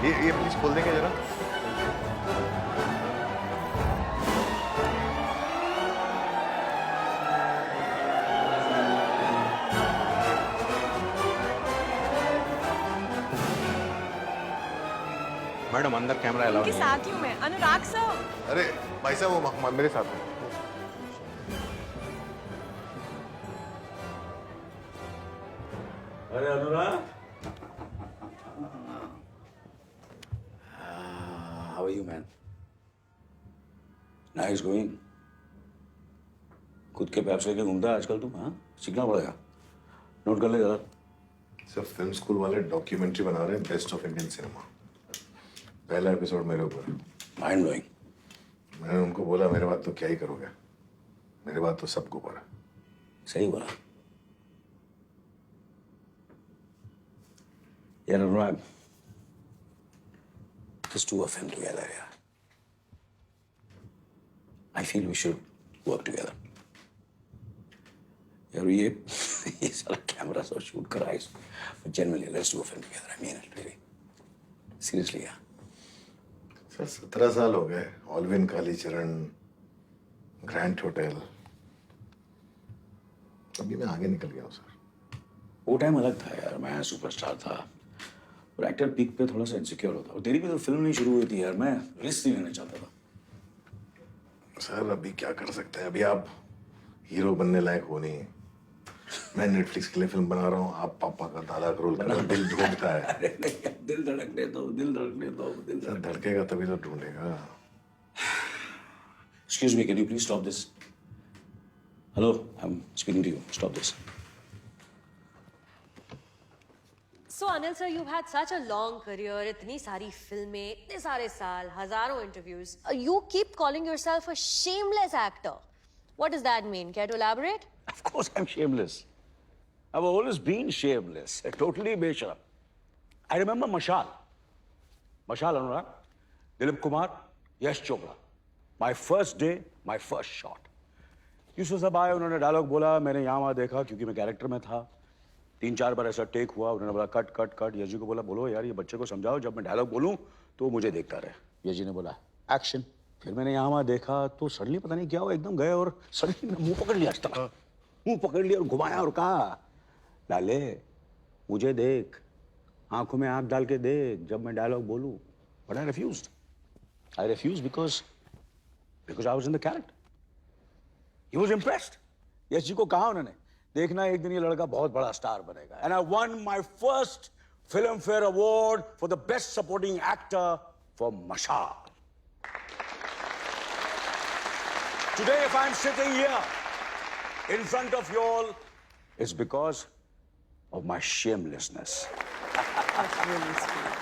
ये प्लीज खोल देंगे जरा। मैडम अंदर कैमरा अलाउ उनके नहीं है। साथ ही हूँ मैं। अनुराग सर। अरे भाई साहब वो मेरे साथ है। अरे अनुराग, how are you, man? Nice going. खुद के पैप्स लेके घूमता है आजकल तुम? हाँ, सीखना पड़ेगा। नोट कर ले जरा। सर फिल्म स्कूल वाले डॉक्यूमेंट्री बना रहे हैं बेस्ट ऑफ इंडियन सिनेमा। पहला एपिसोड मेरे ऊपर। Mind blowing. मैंने उनको बोला मेरे बाद तो क्या ही करोगे, मेरे बाद तो सबको ऊपर है। सही बोला यार अनुराग, just do a film together, यार। I feel we should work together. यार ये सारा कैमरा सब शूट करा है, but genuinely let's do a film together. I mean it really. Seriously, यार। सर 17 साल हो गए, ऑलविन कालीचरण, ग्रैंड होटल, अभी मैं आगे निकल गया हूँ सर। वो टाइम अलग था यार, मैं सुपरस्टार था और एक्टर पीक पे थोड़ा सा इनसिक्योर होता। और तेरी भी तो फिल्म नहीं शुरू हुई थी यार, मैं रिस्क नहीं लेना चाहता था। सर अभी क्या कर सकते हैं, अभी आप हीरो बनने लायक हो नहीं। मैं नेटफ्लिक्स के लिए फिल्म बना रहा हूँ, आप पापा का दादा का रोल कर रहे हो, दिल ढूंढता है। अरे नहीं यार, दिल धड़कने दो, दिल धड़कने दो, दिल सर धड़केगा तभी तो ढूंढेगा। Excuse me, can you please stop this? Hello, I'm speaking to you. Stop this. So Anil sir, you've had such a long career, इतनी सारी फिल्में, इतने सारे साल, हजारों interviews. You keep calling yourself a shameless actor. What does that mean? Care to elaborate? Of course I'm shameless. I've always been shameless. Totally बेशरम. I remember Mashal. Mashal Anurag, Dilip Kumar, Yash Chopra. My first day, my first shot. Yusuf साहब आए, उन्होंने dialogue बोला, मैंने यहाँ वहाँ देखा क्योंकि मैं कैरेक्टर में था। 3-4 बार ऐसा टेक हुआ, उन्होंने बोला कट कट कट। यश जी को बोला बोलो यार ये बच्चे को समझाओ, जब मैं डायलॉग बोलूँ तो वो मुझे देखता रहे। यश जी ने बोला एक्शन। फिर मैंने यहाँ वहाँ देखा तो सडनली पता नहीं क्या हुआ, एकदम गए और सडनली मुंह पकड़ लिया, मुंह पकड़ लिया और घुमाया और कहा लाले मुझे देख, आंखों में आंख डाल के देख जब मैं डायलॉग बोलूं। But I refused because I was in the character. He was impressed. Yash ji को कहा उन्होंने देखना एक दिन ये लड़का बहुत बड़ा स्टार बनेगा। And I one my first film fair award for the best supporting actor for मशाल। Today, if I'm sitting here in front of you all, it's because of my shamelessness. That's really sweet.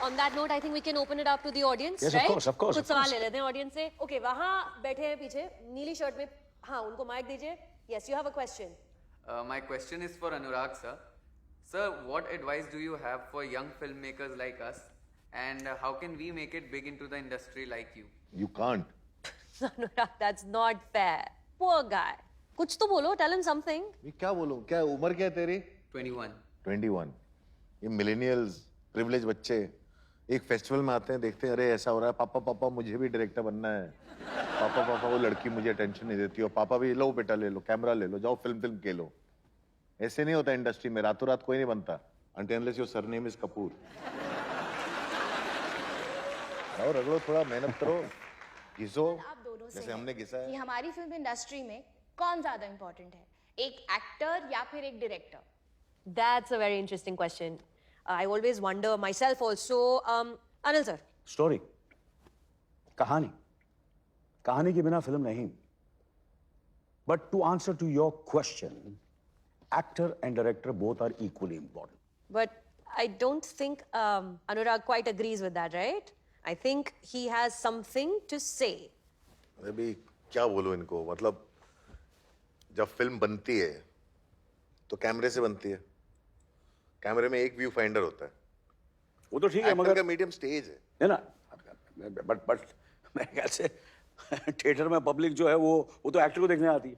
On that note, I think we can open it up to the audience, Yes, right? of course, of course. कुछ सवाल ले लेते हैं audience से. Okay, वहाँ बैठे हैं पीछे नीली शर्ट में. हाँ, उनको माइक दीजिए. Yes, you have a question. My question is for Anurag sir. Sir, what advice do you have for young filmmakers like us, and how can we make it big into the industry like you? You can't. Anurag, that's not fair. Poor guy. कुछ तो बोलो. Tell him something. मैं क्या बोलूं, क्या उम्र क्या है तेरी? 21. 21। ये मिलेनियल्स प्रिविलेज बच्चे एक फेस्टिवल में आते हैं, देखते हैं अरे ऐसा हो रहा है, पापा पापा मुझे भी डायरेक्टर बनना है, पापा पापा वो लड़की मुझे अटेंशन नहीं देती, और पापा भी लो बेटा ले लो कैमरा ले लो, जाओ फिल्म के लो। ऐसे नहीं होता इंडस्ट्री में, रातों रात कोई नहीं बनता। until unless your surname is Kapoor. आओ रगड़ो, थोड़ा मेहनत करो, घिसो आप दोनों से जैसे हमने घिसा कि है। हमारी फिल्म इंडस्ट्री में कौन ज्यादा इंपॉर्टेंट है, एक एक्टर या फिर एक director? That's a very interesting question. I always wonder myself also. Anil sir. Story, कहानी, कहानी के बिना फिल्म नहीं। But to answer to your question, actor and director both are equally important. But I don't think Anurag quite agrees with that, right? I think he has something to say. अभी क्या बोलूं इनको, मतलब जब film बनती है तो कैमरे से बनती है, कैमरे में एक व्यू फाइंडर होता है, वो तो ठीक है एक्टर मगर का मीडियम स्टेज है है। ना, बट मेरे ख्याल से थिएटर में पब्लिक जो है वो तो एक्टर को देखने आती है।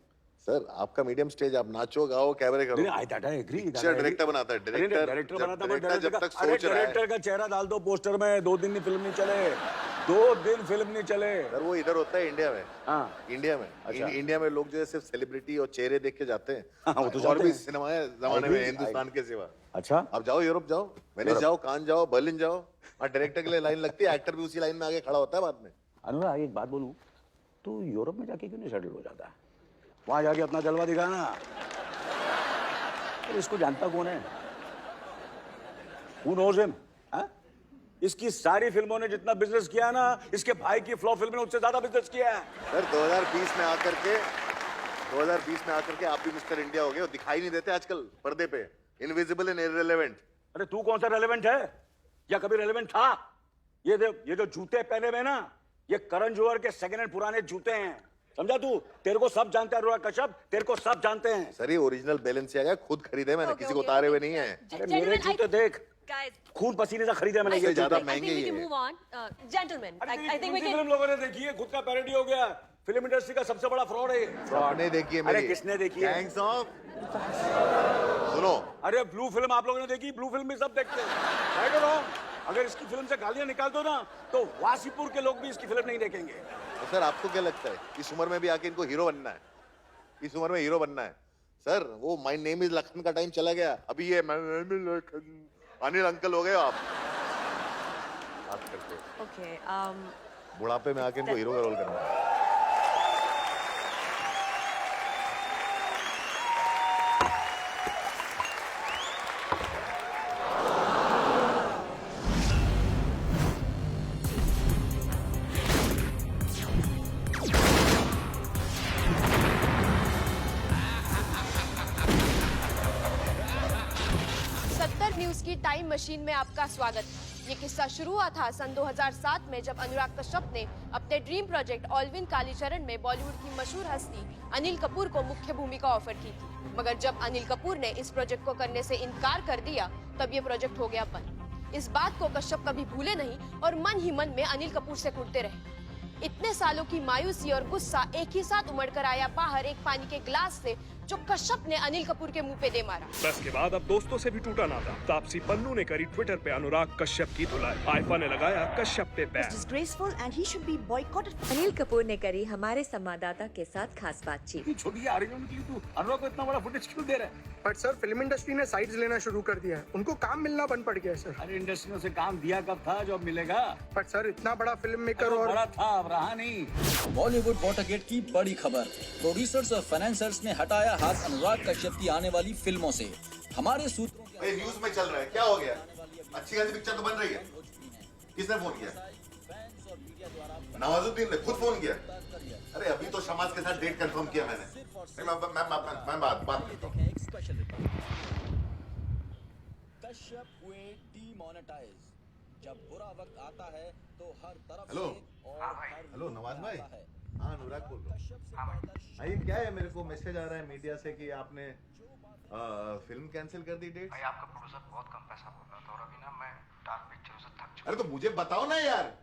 सर आपका मीडियम स्टेज, आप नाचो गाओ कैमरे करो। नहीं, I agree. पिक्चर डायरेक्टर बनाता है, डायरेक्टर बनाता है, डायरेक्टर जब तक सोच रहा है। डायरेक्टर का चेहरा डाल दो पोस्टर में, 2 दिन फिल्म नहीं चले, 2 दिन फिल्म नहीं चले। सर वो इधर होता है इंडिया में। हाँ, इंडिया में अच्छा। इंडिया में लोग जो है सिर्फ सेलिब्रिटी और चेहरे देख के जाते हैं। हाँ, वो तो और जाते भी हैं। सिनेमा है जमाने में हिंदुस्तान के सिवा। अच्छा, आप जाओ यूरोप जाओ, वेनिस जाओ, कान जाओ, बर्लिन जाओ, और डायरेक्टर के लिए लाइन लगती है, एक्टर भी उसी लाइन में आगे खड़ा होता है बाद में। अनुराग एक बात बोलूं, तू यूरोप में जाके क्यों नहीं सेटल हो जाता? वहां जाके अपना जलवा दिखाना। और इसको जानता कौन है? Who knows him? हाँ? इसकी सारी फिल्मों ने जितना बिजनेस किया ना, इसके भाई की फ्लॉप फिल्म ने उससे ज्यादा बिजनेस किया है। सर 2020 में आकर के आप भी मिस्टर इंडिया हो गए, और दिखाई नहीं देते आजकल पर्दे पे, इनविजिबल एंड इररिलेवेंट। अरे तू कौन सा रेलेवेंट है, या कभी रेलेवेंट था? ये जो जूते पहने हुए ना, ये करण जौहर के सेकंड हैंड पुराने जूते हैं, समझा तू? तेरे को सब जानते हैं अनुराग कश्यप, तेरे को सब जानते हैं। सर ये ओरिजिनल बैलेंसियागा खुद खरीदे मैंने, Okay, किसी को okay, उतारे हुए okay. नहीं है। अरे मेरे जूते देख, Guys, खून पसीने से खरीदे मैंने ये इससे ज्यादा जूते। I think महंगे we ही can है। move on. Gentlemen, अरे I think we film can. लोगों ने देखी है, खुद का पैरोडी हो गया। फिल्म इंडस्ट्री का सबसे बड़ा फ्रॉड है ये। आपने देखी है अरे मेरी? किसने देखी है? गैंग्स ऑफ, सुनो अरे ब्लू फिल्म आप लोगों ने देखी? ब्लू फिल्म भी सब देखते हैं, राइट और रॉन्ग? अगर इसकी फिल्म से गालियां निकाल दो ना, तो वासीपुर के लोग भी इसकी फिल्म नहीं देखेंगे। तो सर आपको क्या लगता है इस उम्र में भी आके इनको हीरो बनना है? इस उम्र में हीरो बनना है? सर वो माय नेम इज लखन का टाइम चला गया, अभी ये अनिल अंकल हो गए हो आप बात करते। Okay. बुढ़ापे में आके इनको हीरो का रोल करना है। न्यूज की टाइम मशीन में आपका स्वागत। ये किस्सा शुरू हुआ था सन 2007 में, जब अनुराग कश्यप ने अपने ड्रीम प्रोजेक्ट ऑलविन कालीचरण में बॉलीवुड की मशहूर हस्ती अनिल कपूर को मुख्य भूमिका ऑफर की थी। मगर जब अनिल कपूर ने इस प्रोजेक्ट को करने से इनकार कर दिया, तब ये प्रोजेक्ट हो गया बंद। इस बात को कश्यप कभी भूले नहीं और मन ही मन में अनिल कपूर से कुटते रहे। इतने सालों की मायूसी और गुस्सा एक ही साथ उमड़ कर आया बाहर एक पानी के ग्लास से, जो कश्यप ने अनिल कपूर के मुंह पे दे मारा। बस के बाद अब दोस्तों से भी टूटा नाता। तापसी पन्नू ने करी ट्विटर पे अनुराग कश्यप की धुलाई। आइफा ने लगाया कश्यप पे ban. disgraceful and he should be boycotted. Anil Kapoor ने करी हमारे संवाददाता के साथ खास बातचीत। छोटी आ रही है उनकी, तू अनुराग को इतना बड़ा फुटेज क्यों दे रहा है? बट सर फिल्म इंडस्ट्री ने साइड्स लेना शुरू कर दिया है, उनको काम मिलना बंद पड़ गया है सर। अरे इंडस्ट्री ने उसे काम दिया कब था जो अब मिलेगा? बट सर इतना बड़ा फिल्म मेकर और बड़ा था, अब रहा नहीं। बॉलीवुड वाटरगेट की बड़ी खबर, प्रोड्यूसर्स और फाइनेंसर्स ने हटाया हाथ अनुराग कश्यप की आने वाली फिल्मों से। हमारे सूत्रों के न्यूज में चल रहा है, क्या हो गया? अच्छी खासी पिक्चर तो बन रही है। किसने फोन किया? नवाजुद्दीन ने खुद फोन किया। अरे अभी तो शमाज के साथ डेट कंफर्म किया मैंने। मैं बात करता हूं। कश्यप हुए डीमोनेटाइज। जब बुरा वक्त आता है तो हर तरफ हेलो। से और हर हेलो नवाज भाई। आता है। हाँ अनुराग बोल रहा हूँ। हाँ ये क्या है, मेरे को मैसेज आ रहा है मीडिया से कि आपने फिल्म कैंसिल कर दी डेट। भाई आपका प्रोड्यूसर बहुत कम पैसा बोल रहा था और अभी ना मैं डार्क पिक्चरों से थक चुका अरे तो मुझे बताओ ना यार।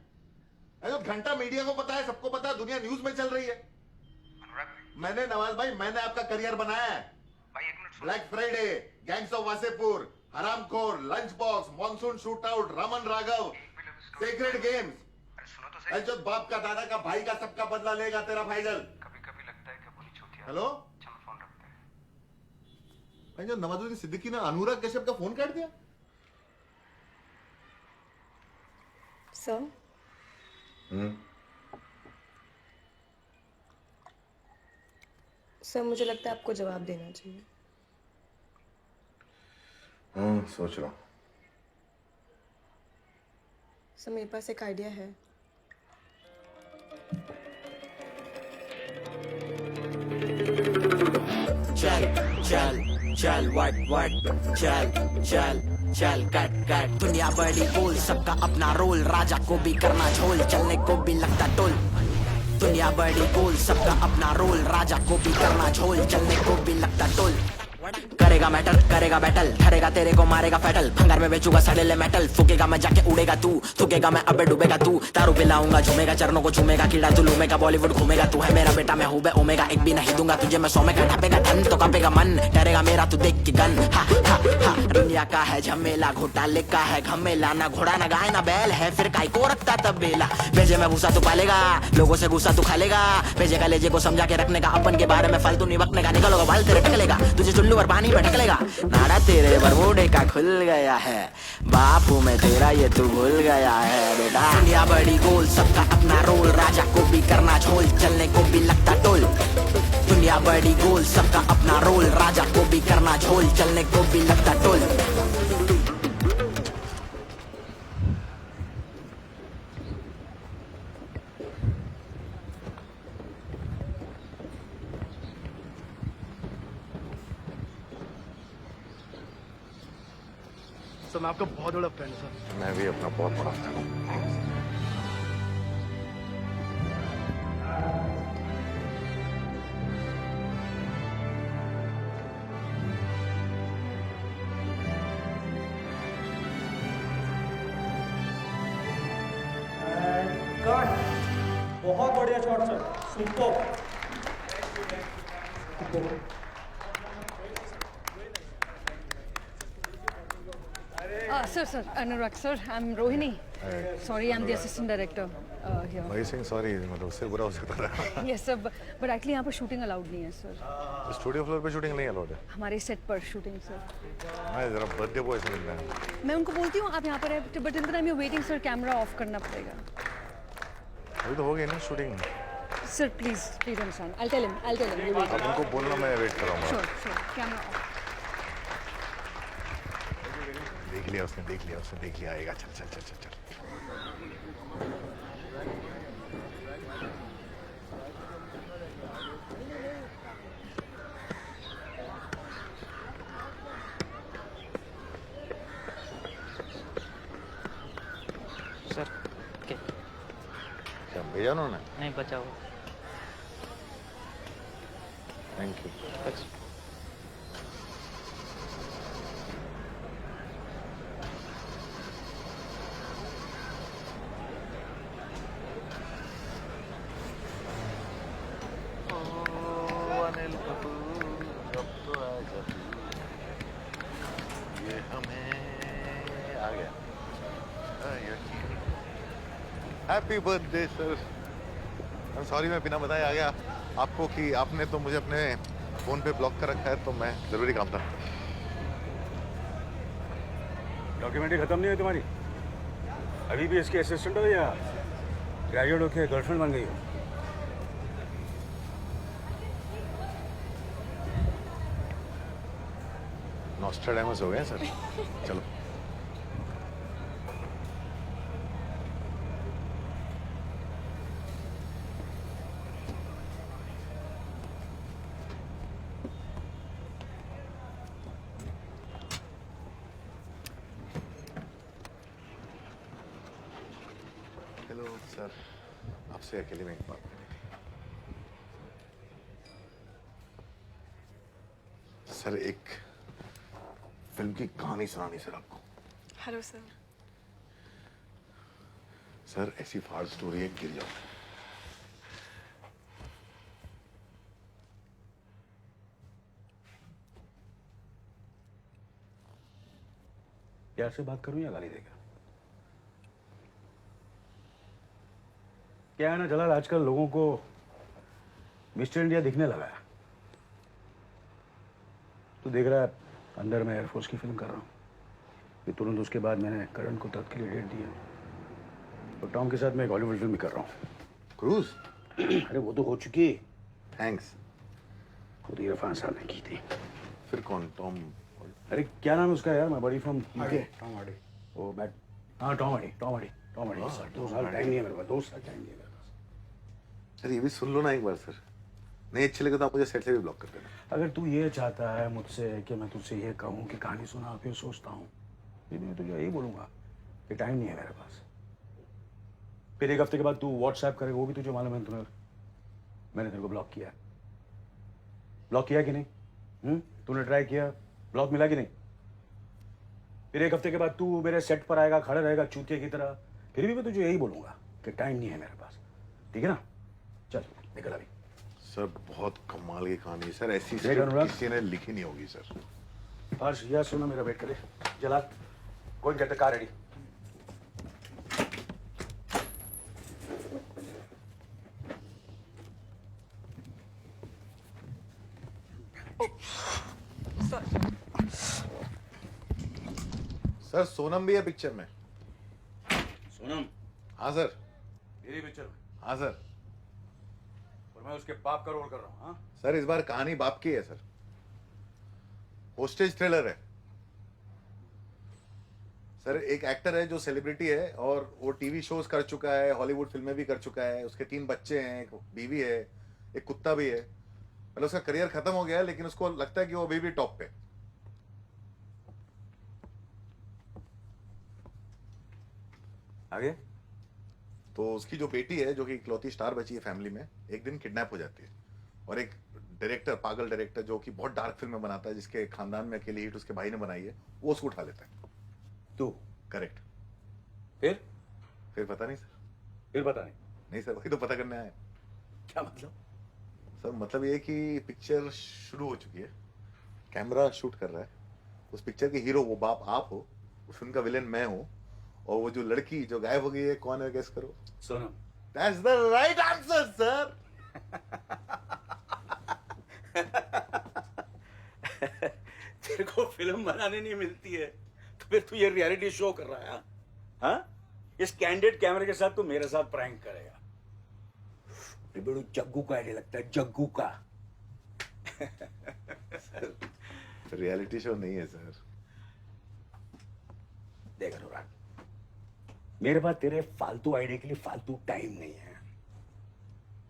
अरे घंटा मीडिया को पता है, सबको पता है, दुनिया न्यूज में चल रही है। अनुराग भाई मैंने नवाज भाई, मैंने आपका करियर बनाया है। भाई एक मिनट सुनो। Black Friday, Gangs of Wasseypur, Haramkhor, Lunch Box, Monsoon Shootout, Raman Raghav, Secret Games. अरे सुनो तो सही। जो बाप का, दादा का, भाई का, सबका बदला लेगा तेरा भाईजल। कभी कभी लगता है कि अपनी छूती हेलो चलो फोन रखते हैं। भाई जो नवाजुद्दीन सिद्दीकी ने अनुराग कश्यप का फोन काट दिया। सर सर मुझे लगता है आपको जवाब देना चाहिए। सोच रहा हूँ। सर मेरे पास एक आइडिया है। चल चल चल वट वट चल चल चल कट कट। दुनिया बड़ी गोल, सबका अपना रोल, राजा को भी करना झोल, चलने को भी लगता टोल। दुनिया बड़ी गोल, सबका अपना रोल, राजा को भी करना झोल, चलने को भी लगता टोल। करेगा मैटर करेगा बैटल धरेगा तेरे को मारेगा फैटल भंगार में बेचूंगा सड़ेले मेटल फूकेगा मैं जाके उड़ेगा तू थूकेगा मैं अबे डूबेगा तू दारू पिलाऊंगा झूमेगा चरणों को झूमेगा कीड़ा तू लूमेगा बॉलीवुड घूमेगा तू है मेरा बेटा मैं हूँ बे ओमेगा एक भी नहीं दूंगा तुझे मैं 100 में ढापेगा धन तो कापेगा मन डरेगा मेरा तू देख के गन हा हा हा दुनिया का है झमेला घोटाले का है घमेला ना घोड़ा ना गाय ना बैल है फिर काय को रखता तबेला भेजे में भूसा तू पालेगा लोगों से गुस्सा तू खा लेगा भेजे का लेजे को समझा के रखने का अपन के बारे में फालतू नहीं बकने का निकलोगा बाल तेरे टकलेगा तुझे चुल्लू और पानी में ढकलेगा नाड़ा तेरे बरमूडे का खुल गया है बापू में तेरा ये तू भूल गया है बेटा दुनिया बड़ी गोल सबका अपना रोल राजा को भी करना झोल चलने को भी लगता टोल दुनिया बड़ी गोल सबका अपना रोल राजा को भी करना झोल चलने को भी लगता टोल सर मैं आपका बहुत बड़ा फैन हूँ सर। मैं भी अपना बहुत बड़ा fan हूँ। बहुत बढ़िया shot sir super Sir, Anurag sir, I'm Rohini. Sorry, I'm the assistant director here. भाई सिंह सॉरी मतलब उससे बुरा हो सकता था। Yes sir, but actually यहाँ पर shooting allowed नहीं है sir. स्टूडियो फ्लोर पे शूटिंग नहीं अलाउड है। हमारे set पर shooting sir. मैं जरा बर्थडे बॉय से मिलना है। मैं उनको बोलती हूँ आप यहाँ पर है, but in the time you're waiting sir, camera off करना पड़ेगा. अभी तो हो गई ना shooting. Sir, please understand. I'll tell him. You're waiting. अब उनको बोलना मैं वेट कर रहा हूँ। Sure, camera off. देख लिया उसने आएगा चल सर के क्या भेजा उन्होंने? नहीं बचाओ thank you. Happy birthday sir. Sorry मैं बिना बताए आ गया आपको कि आपने तो मुझे अपने फोन पे ब्लॉक कर रखा है तो मैं जरूरी काम था। डॉक्यूमेंट्री खत्म नहीं है तुम्हारी? अभी भी इसके असिस्टेंट हो या ग्रेजुएट होके गर्लफ्रेंड बन गई हो? नॉस्ट्राडामस हो गए सर। चलो हेलो सर, आपसे अकेले में एक बात करनी थी। सर एक फिल्म की कहानी सुनानी सर आपको। Hello sir. सर ऐसी फाड़ स्टोरी है गिर जाओ। प्यार से बात करूं या गाली देगा? क्या है ना जलाल, आजकल लोगों को मिस्टर इंडिया दिखने लगा है। तू देख रहा है अंदर मैं एयरफोर्स की फिल्म कर रहा हूँ। फिर तुरंत उसके बाद मैंने करण को तख्त के लिए डेट दिया और टॉम के साथ मैं एक हॉलीवुड फिल्म भी कर रहा हूँ। क्रूज? अरे वो तो हो चुकी। थैंक्स। खुद इरफान साहब ने की थी। फिर कौन? टॉम? अरे क्या नाम है उसका यार? मैं बड़ी फ्रॉम यूके। Tom Hardy. वो बैट हाँ टॉम हार्डी। 2 साल टाइम नहीं है मेरे पास। 2 साल टाइम नहीं है मेरे पास। सर ये भी सुन लो ना एक बार सर। नहीं अच्छे लगे तो आप मुझे सेट से भी ब्लॉक कर देना। अगर तू ये चाहता है मुझसे कि मैं तुझसे ये कहूँ कि कहानी सुना, फिर सोचता हूँ, फिर मैं तुझे यही बोलूँगा कि टाइम नहीं है मेरे पास। फिर 1 हफ्ते के बाद तू व्हाट्सएप करेगा, वो भी तुझे मालूम है। मैंने तेरे को ब्लॉक किया कि नहीं? तूने ट्राई किया, ब्लॉक मिला कि नहीं? फिर एक हफ्ते के बाद तू मेरे सेट पर आएगा, खड़ा रहेगा चूतिया की तरह। फिर भी मैं तुझे यही बोलूंगा कि टाइम नहीं है मेरे पास, ठीक है ना? चल निकल अभी। सर बहुत कमाल की कहानी है सर, ऐसी देख अनुराग। किसी ने लिखी नहीं होगी सर। हर्ष यह सुनो, मेरा वेट करे। जलाल, कोई कहते कार रेडी। सर सोनम भी है पिक्चर में। सोनम? हाँ सर। मेरी पिक्चर में? हाँ सर। और मैं उसके बाप का रोल कर रहा हूँ। हाँ सर इस बार कहानी बाप की है सर, होस्टेज थ्रिलर है सर। एक एक्टर है जो सेलिब्रिटी है और वो टीवी शोज कर चुका है, हॉलीवुड फिल्में भी कर चुका है, उसके 3 बच्चे हैं, एक बीवी है, एक कुत्ता भी है। मतलब उसका करियर खत्म हो गया है लेकिन उसको लगता है कि वो अभी भी टॉप पे। आगे? तो उसकी जो बेटी है जो कि इकलौती स्टार बची है फैमिली में, एक दिन किडनैप हो जाती है और एक डायरेक्टर, पागल डायरेक्टर जो कि बहुत डार्क फिल्में बनाता है, जिसके खानदान में अकेली हिट उसके भाई ने बनाई है, वो उसको उठा लेता है। तू? करेक्ट। फिर पता नहीं सर। फिर पता नहीं? नहीं सर, वही तो पता करने आए। क्या मतलब? सर मतलब ये कि पिक्चर शुरू हो चुकी है, कैमरा शूट कर रहा है, उस पिक्चर के हीरो वो बाप आप हो, उस फिल्म का विलेन मैं हूँ, और वो जो लड़की जो गायब हो गई है कौन है, गेस करो। Sonam. That's the right answer sir. तेरे को फिल्म बनाने नहीं मिलती है तो फिर तू ये रियलिटी शो कर रहा है? हाँ? इस कैंडिड कैमरे के साथ तू मेरे साथ प्रैंक करेगा? बेड़ू जग्गू का आइडिया लगता है, जग्गू का। सर रियलिटी शो नहीं है सर। देख अनुराग, मेरे पास तेरे फालतू आइडिया के लिए फालतू टाइम नहीं है।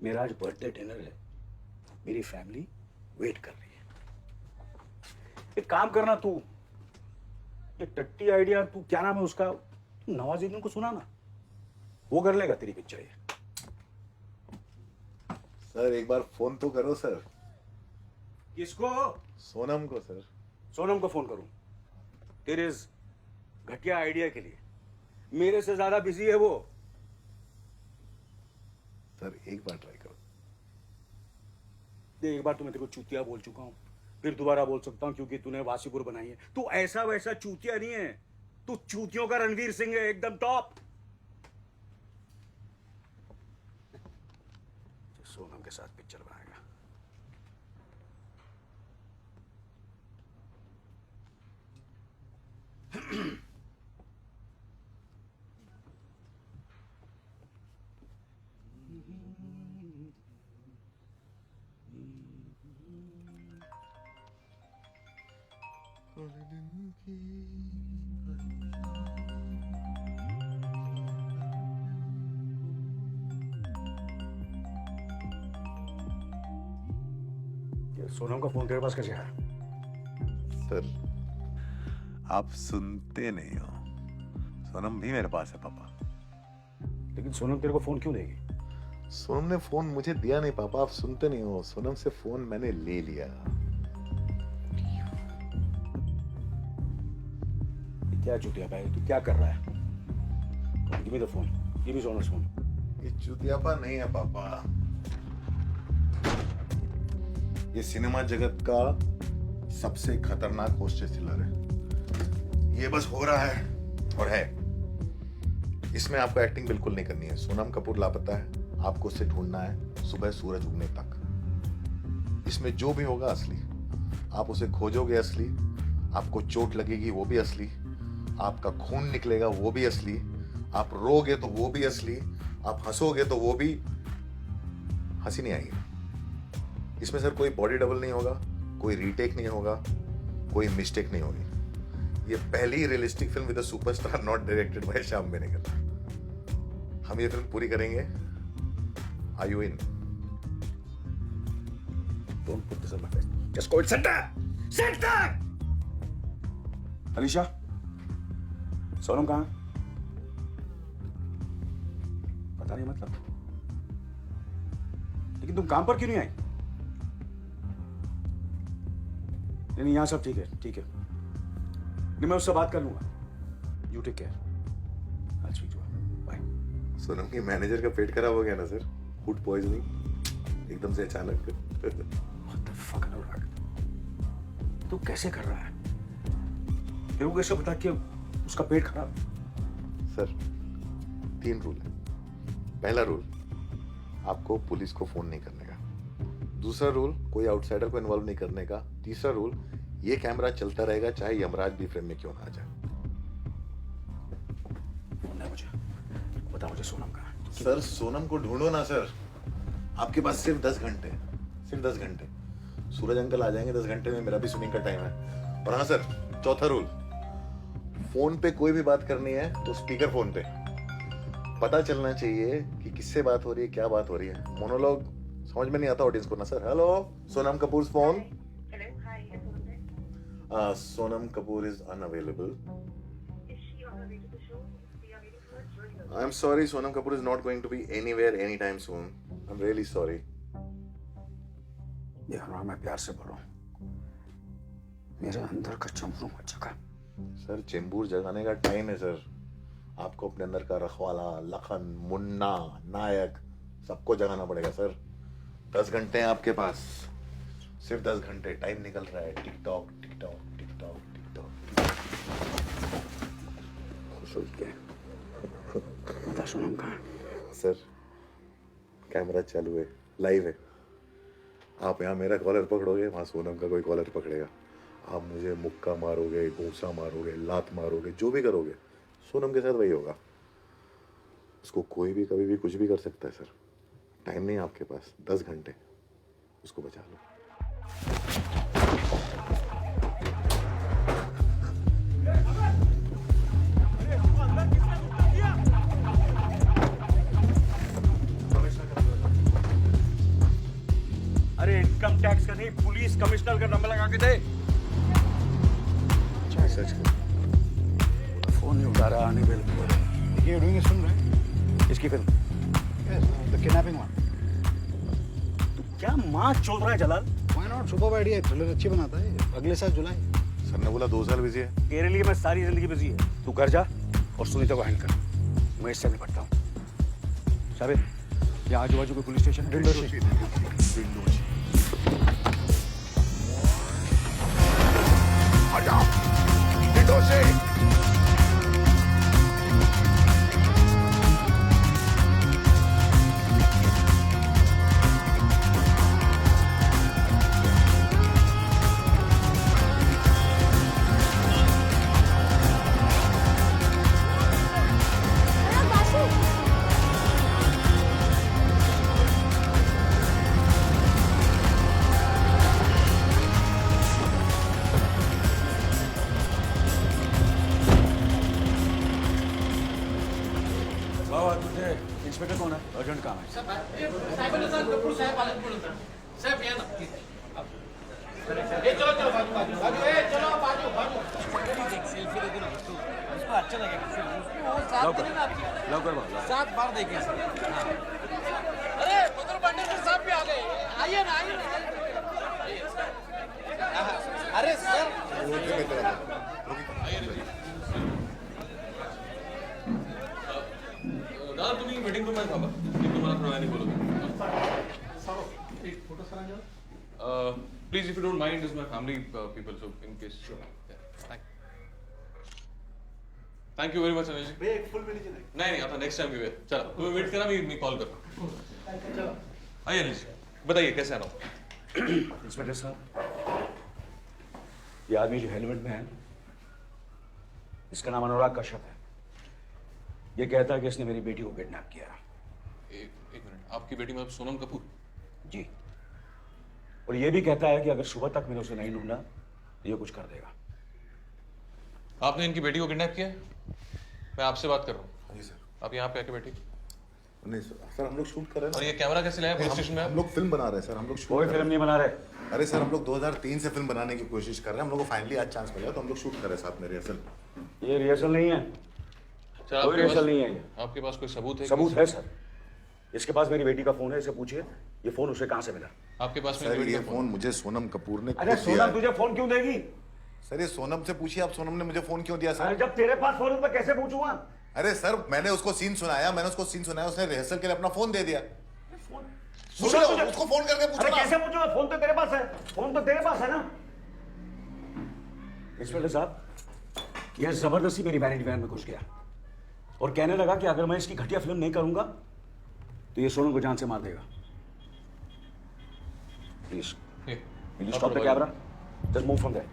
मेरा आज बर्थडे डिनर है, मेरी फैमिली वेट कर रही है। एक काम करना, तू ये टट्टी आइडिया, तू क्या नाम है उसका, नवाजुद्दीन को सुना ना, वो कर लेगा तेरी पिक्चर ये। सर एक बार फोन तो करो सर। किसको? सोनम को सर। सोनम को फोन करूं तेरे इस घटिया आइडिया के लिए? मेरे से ज्यादा बिजी है वो। सर एक बार ट्राई करो। देख, एक बार तो मैं तेरे को चूतिया बोल चुका हूं, फिर दोबारा बोल सकता हूं क्योंकि तूने वासीपुर बनाई है। तू ऐसा वैसा चूतिया नहीं है, तू चूतियों का रणवीर सिंह है, एकदम टॉप। सोनम के साथ पिक्चर बनाएगा। सोनम का फोन तेरे पास कैसे आया? सर आप सुनते नहीं हो, सोनम भी मेरे पास है पापा। लेकिन सोनम तेरे को फोन क्यों देगी? सोनम ने फोन मुझे दिया नहीं पापा, आप सुनते नहीं हो। सोनम से फोन मैंने ले लिया। क्या चूतिया भाई, तू क्या कर रहा है? Give me the phone, give me Sonam's phone. ये चुतियापा नहीं है पापा, ये सिनेमा जगत का सबसे खतरनाक होस्टेज थ्रिलर है। ये बस हो रहा है और है, इसमें आपको एक्टिंग बिल्कुल नहीं करनी है। सोनम कपूर लापता है, आपको उसे ढूंढना है सुबह सूरज उगने तक। इसमें जो भी होगा असली, आप उसे खोजोगे असली, आपको चोट लगेगी वो भी असली, आपका खून निकलेगा वो भी असली, आप रोगे तो वो भी असली, आप हंसोगे तो वो भी। हंसी नहीं आएगी इसमें सर। कोई बॉडी डबल नहीं होगा, कोई रीटेक नहीं होगा, कोई मिस्टेक नहीं होगी। ये पहली realistic film with a superstar not directed by Shyam Benegal. हम ये फिल्म पूरी करेंगे। Are you in? Don't put this on my face. Just go and sit there. Sit there. Alisha, Sonam कहाँ? पता नहीं मतलब। लेकिन तुम काम पर क्यों नहीं आई? नहीं यहाँ सब ठीक है, ठीक है। नहीं मैं उससे बात कर लूंगा। You take care. I speak to her. Bye. Sonam की मैनेजर का पेट खराब हो गया ना सर, फूड पॉइजनिंग एकदम से अचानक। What the fuck, अनुराग? तू कैसे कर रहा है? तेरे को कैसे पता कि उसका पेट खराब? सर 3 रूल है। पहला रूल, आपको पुलिस को फोन नहीं करने का। दूसरा रूल, कोई आउटसाइडर को इन्वॉल्व नहीं करने का। तीसरा रूल, ये कैमरा चलता रहेगा चाहे यमराज भी फ्रेम में क्यों ना आ जाए। फोन है मुझे, बता मुझे सोनम कहाँ है? सर सोनम को ढूंढो ना सर, आपके पास सिर्फ 10 घंटे, सिर्फ 10 घंटे। सूरज अंकल आ जाएंगे 10 घंटे में, मेरा भी शूटिंग का टाइम है। और हाँ सर, चौथा रूल, फोन पे कोई भी बात करनी है तो स्पीकर फोन पे, पता चलना चाहिए कि किससे बात हो रही है, क्या बात हो रही है। मोनोलॉग समझ में नहीं आता ऑडियंस को ना sir. Hello, Sonam Kapoor phone. Sonam Kapoor is unavailable. I am sorry, Sonam Kapoor is not going to be anywhere any time soon. I am really sorry. यार मैं प्यार से बोल रहा हूँ, मेरे अंदर का चंबू मत जगा। सर चेंबूर जगाने का टाइम है सर। आपको अपने अंदर का रखवाला, लखन, मुन्ना, नायक सबको जगाना पड़ेगा सर। 10 घंटे हैं आपके पास, सिर्फ 10 घंटे। टाइम निकल रहा है। TikTok TikTok TikTok TikTok. बता सोनम कहाँ है? सर कैमरा चालू है, लाइव है। आप यहाँ मेरा कॉलर पकड़ोगे, वहाँ सोनम का कोई कॉलर पकड़ेगा। आप मुझे मुक्का मारोगे, घूसा मारोगे, लात मारोगे, जो भी करोगे सोनम के साथ वही होगा। उसको कोई भी कभी भी कुछ भी कर सकता है सर। टाइम नहीं है आपके पास, 10 घंटे, उसको बचा लो। अरे इनकम टैक्स का नहीं, पुलिस कमिश्नर का नंबर लगा के दे। सच कर फोन नहीं उठा रहा, नहीं बिल्कुल। ये डूइंग फिल्म राइट? इसकी फिल्म? The kidnapping one. तू क्या माँ चोद रहा है Jalal? Why not? Super idea, thriller अच्छी बनाता है। अगले साल जुलाई। सर ने बोला 2 साल बिजी है। तेरे लिए मैं सारी जिंदगी बिजी है। तू घर जा और सुनीता को हैंड कर, मैं इससे निपटता हूँ। साबिर, यहाँ आजू बाजू कोई पुलिस स्टेशन है? इंस्पेक्टर कौन है? अर्जेंट काम है। सात बार देखे सर। अरे मधुर पांडे साहब भी आ गए। आइए ना, आइए ना। अरे सर दादा तुम्ही मीटिंग रूम मध्ये थांबा, मी तुम्हाला थोड्या वेळाने बोलवतो. Please if you don't mind, is my family people, so in case. Thank you very much Anil ji. नाही नाही, आता नेक्स्ट टाइम येऊया. चला तुम्ही वेट करा, मी कॉल करतो. आइए अनिल जी, बताइए कैसे आना हो. इंस्पेक्टर साहब, ये आदमी जो हेलमेट में है, इसका नाम अनुराग कश्यप है। ये कहता है कि इसने मेरी बेटी को किडनैप किया। एक मिनट, आपकी बेटी मतलब सोनम कपूर? जी, और ये भी कहता है कि अगर सुबह तक मैंने उसे नहीं ढूंढा तो ये कुछ कर देगा। आपने इनकी बेटी को किडनैप किया? मैं आपसे बात कर रहा हूँ. जी सर. आप यहाँ पे आके बैठिए. नहीं सर, हम लोग शूट कर रहे हैं. और ये कैमरा कैसे लाया पुलिस स्टेशन में? हम लोग फिल्म बना रहे हैं सर. हम लोग कोई फिल्म नहीं बना रहे. अरे सर, हम लोग 2003 से फिल्म बनाने की कोशिश कर रहे हैं. हम लोग को फाइनली आज चांस मिला, तो हम लोग शूट कर रहे हैं साथ में रिहर्सल. ये रिहर्सल नहीं है, कोई रिहर्सल नहीं है. आपके पास कोई सबूत है? सबूत है सर. इसके पास मेरी बेटी का फोन है, इसे पूछिए ये फोन उसे कहां से मिला। आपके पास में सर मेरी ये बेटी का फोन मुझे सोनम कपूर ने अरे खुद दिया सोनम है। तुझे फोन क्यों देगी? सर ये सोनम से पूछिए आप, सोनम ने मुझे फोन क्यों दिया अरे सर? जब तेरे पास फोन है तो मैं कैसे पूछूंगा? अरे सर मैंने उसको सीन सुनाया, उसने रिहर्सल के लिए अपना फोन दे दिया। पूछो उसको फोन करके पूछो अरे ना। कैसे पूछूंगा? फोन तो तेरे पास है, फोन तो तेरे पास है ना। इंस्पेक्टर साहब, यह जबरदस्ती मेरी वैनिटी वैन में घुस गया और कहने लगा कि अगर मैं इसकी घटिया फिल्म नहीं करूंगा तो ये सोनम को जान से मार देगा। Please stop the camera, just move from there.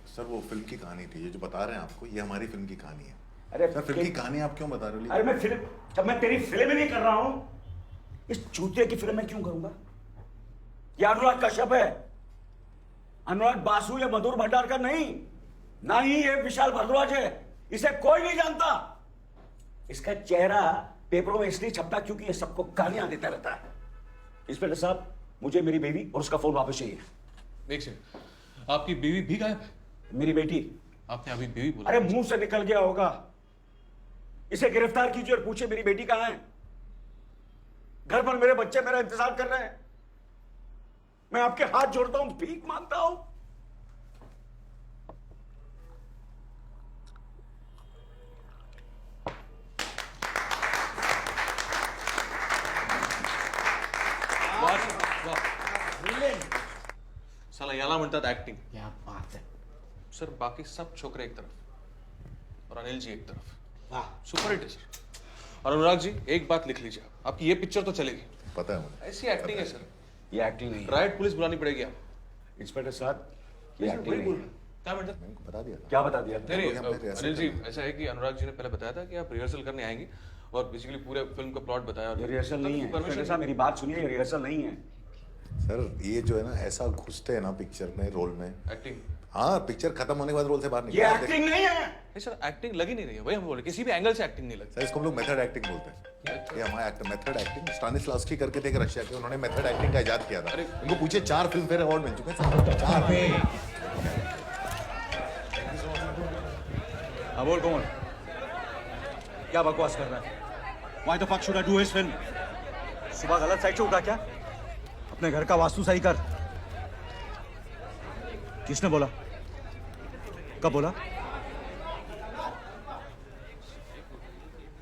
Sir वो फिल्म की कहानी थी, ये जो बता रहे हैं आपको, ये हमारी फिल्म की कहानी है। अरे सर फिल्म की कहानी आप क्यों बता रहे हो? अरे मैं फिल्म, जब मैं तेरी फिल्म नहीं कर रहा हूं, इस चूतिया की फिल्म में क्यों करूंगा? ये अनुराग कश्यप है, अनुराग बासु या मधुर भंडारकर नहीं, ना ही ये विशाल भारद्वाज है। इसे कोई नहीं जानता। इसका चेहरा पेपरों में इसलिए छपता क्योंकि ये सबको गालियां देता रहता है। इंस्पेक्टर साहब, मुझे मेरी बीवी और उसका फोन वापस चाहिए। एक सेकंड, आपकी बीवी भी गायब है? मेरी बेटी। आपने अभी बीवी बोला। अरे मुंह से निकल गया होगा। इसे गिरफ्तार कीजिए और पूछिए मेरी बेटी कहां है। घर पर मेरे बच्चे मेरा इंतजार कर रहे हैं। मैं आपके हाथ जोड़ता हूं, भीख मांगता हूं। साला याला म्हणतात ऍक्टिंग। क्या बात है सर बाकी सब छोकरे एक तरफ और अनिल जी एक तरफ। वाह सुपर हिट है सर। और अनुराग जी एक बात लिख लीजिए, आपकी ये पिक्चर तो चलेगी। पता है मुझे। ऐसी एक्टिंग है सर, ये एक्टिंग नहीं है। राइट पुलिस बुलानी पड़ेगी आप। इंस्पेक्टर साहब, ये एक्टिंग नहीं है। क्या म्हणतात? मैंने बता दिया था। क्या बता दिया? नहीं हमने रिहर्सल अनिल जी, ऐसा है कि अनुराग जी ने पहले बताया था कि आप रिहर्सल करने आएंगे और बेसिकली पूरे फिल्म का प्लॉट बताया। और ये रिहर्सल नहीं है। इंस्पेक्टर साहब मेरी बात सुनिए, ये रिहर्सल नहीं है। सर ये जो है ना, ऐसा घुसते हैं ना पिक्चर में, रोल में। एक्टिंग। हाँ, पिक्चर खत्म होने के बाद रोल से बाहर ये निकलते हैं। एक्टिंग नहीं है। नहीं सर, एक्टिंग लगी नहीं रही है, वही हम बोले, किसी भी एंगल से एक्टिंग नहीं लगती। सर इसको हम लोग मेथड एक्टिंग बोलते हैं। ये हमारा मेथड एक्टिंग स्टानिस्लावस्की करके थे रशिया के, उन्होंने मेथड एक्टिंग का इजाद किया था। उनको पूछे 4 फिल्म फेयर अवार्ड मिल चुके हैं। 4। हाँ बोल कौन? क्या बकवास कर रहा है? Why the fuck should I do his film? सुबह गलत साइड से उठा क्या? अपने घर का वास्तु सही कर। किसने बोला? कब बोला?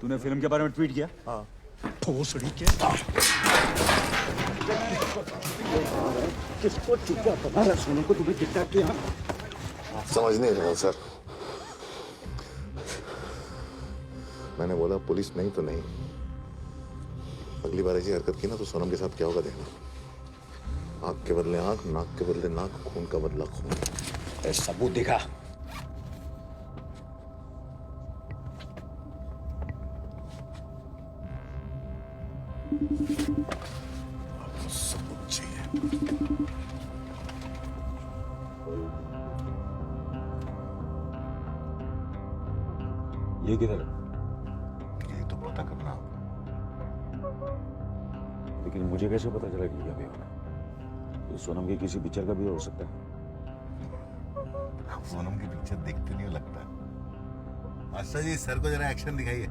तूने फिल्म के बारे में ट्वीट किया? हाँ। भोसड़ी के। किसको चुका तुम्हारा सोनू को तुम्हें किडनैप किया? समझ नहीं रहा सर। मैंने बोला पुलिस नहीं तो नहीं, अगली बार ऐसी हरकत की ना तो सोनम के साथ क्या होगा देखना। आंख के बदले आंख, नाक के बदले नाक, खून का बदला खून। सबूत दिखा। आपको सबूत चाहिए। ये किधर है? ये तो पता करना। लेकिन मुझे कैसे पता चला कि अभी होगा? ये सोनम की किसी पिक्चर का भी हो सकता है। सोनम की पिक्चर देखते नहीं लगता। अच्छा जी, सर को जरा एक्शन दिखाइए।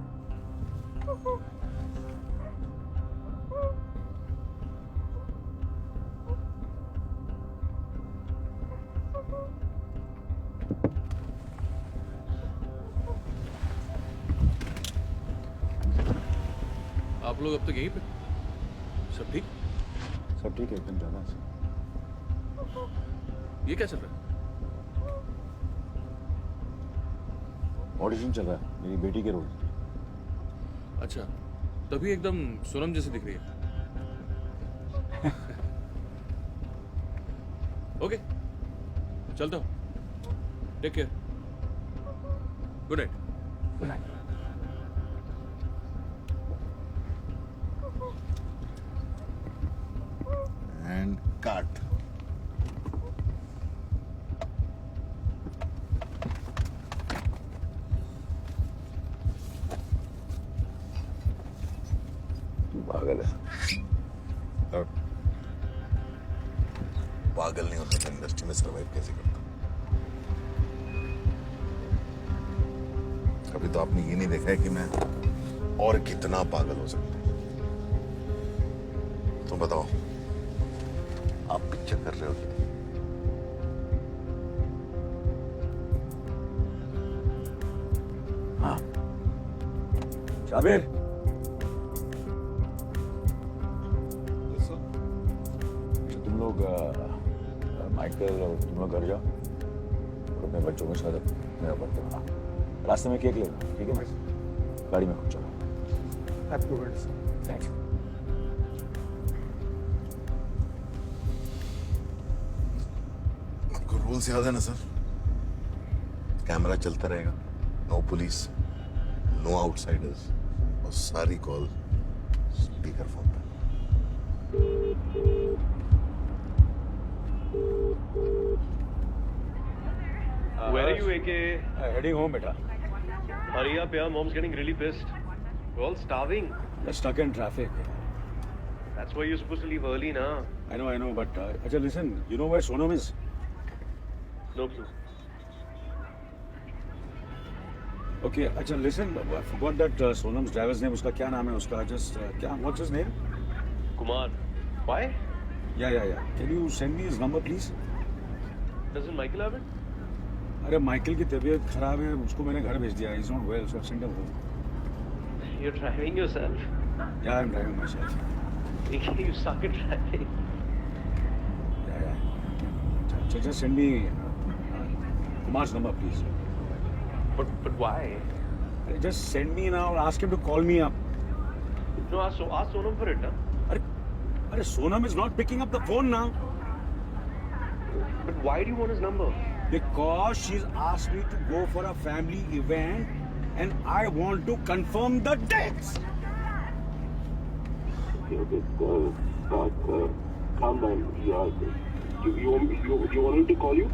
आप लोग अब तक यहीं पे? सब ठीक? सब ठीक है, एकदम ज्यादा। ये क्या चल रहा है? ऑडिशन चल रहा है मेरी बेटी के रोल। अच्छा, तभी एकदम सोनम जैसी दिख रही है। ओके, चलता हूँ। Take care. Good night. Good night. And cut. पागल है। पागल नहीं होता तो इंडस्ट्री में सर्वाइव कैसे करता? अभी तो आपने ये नहीं देखा है कि मैं और कितना पागल हो सकते हैं? तुम बताओ, आप पिक्चर कर रहे हो कि नहीं? हाँ शाबिर, तुम लोग माइकल और तुम लोग घर जाओ और अपने बच्चों के साथ मेरा बर्थडे मना। रास्ते में केक लेना, ठीक है ना? गाड़ी में खुद चलो। थैंक्स। आपको रूल्स याद है ना सर? कैमरा चलता रहेगा, नो पुलिस, नो आउटसाइडर्स, और सारी कॉल स्पीकर फोन पे। Where are you, AK? Heading home, beta. Hurry up, yeah. Mom's getting really pissed. We're all starving. We're stuck in traffic. That's why you're supposed to leave early, na? I know, but Ajay, listen. You know where Sonam is? No clue. Okay, Ajay, listen. I forgot that Sonam's driver's name. Uska kya naam hai? Uska just what's his name? Kumar. Why? Yeah. Can you send me his number, please? Doesn't Michael have it? अरे Michael की तबीयत खराब है, उसको मैंने घर भेज दिया. He's not well, so I've sent him home. You're driving yourself. Yeah, I'm driving myself. You suck at driving. Yeah. Just send me Kumar's number, please. But why? Just send me now. Ask him to call me up. No, ask Sonam for it, huh? Arey, Sonam is not picking up the phone now. But why do you want his number? Because she's asked me to go for a family event and I want to confirm the dates. Okay, calm down. Yeah. You want me to call you?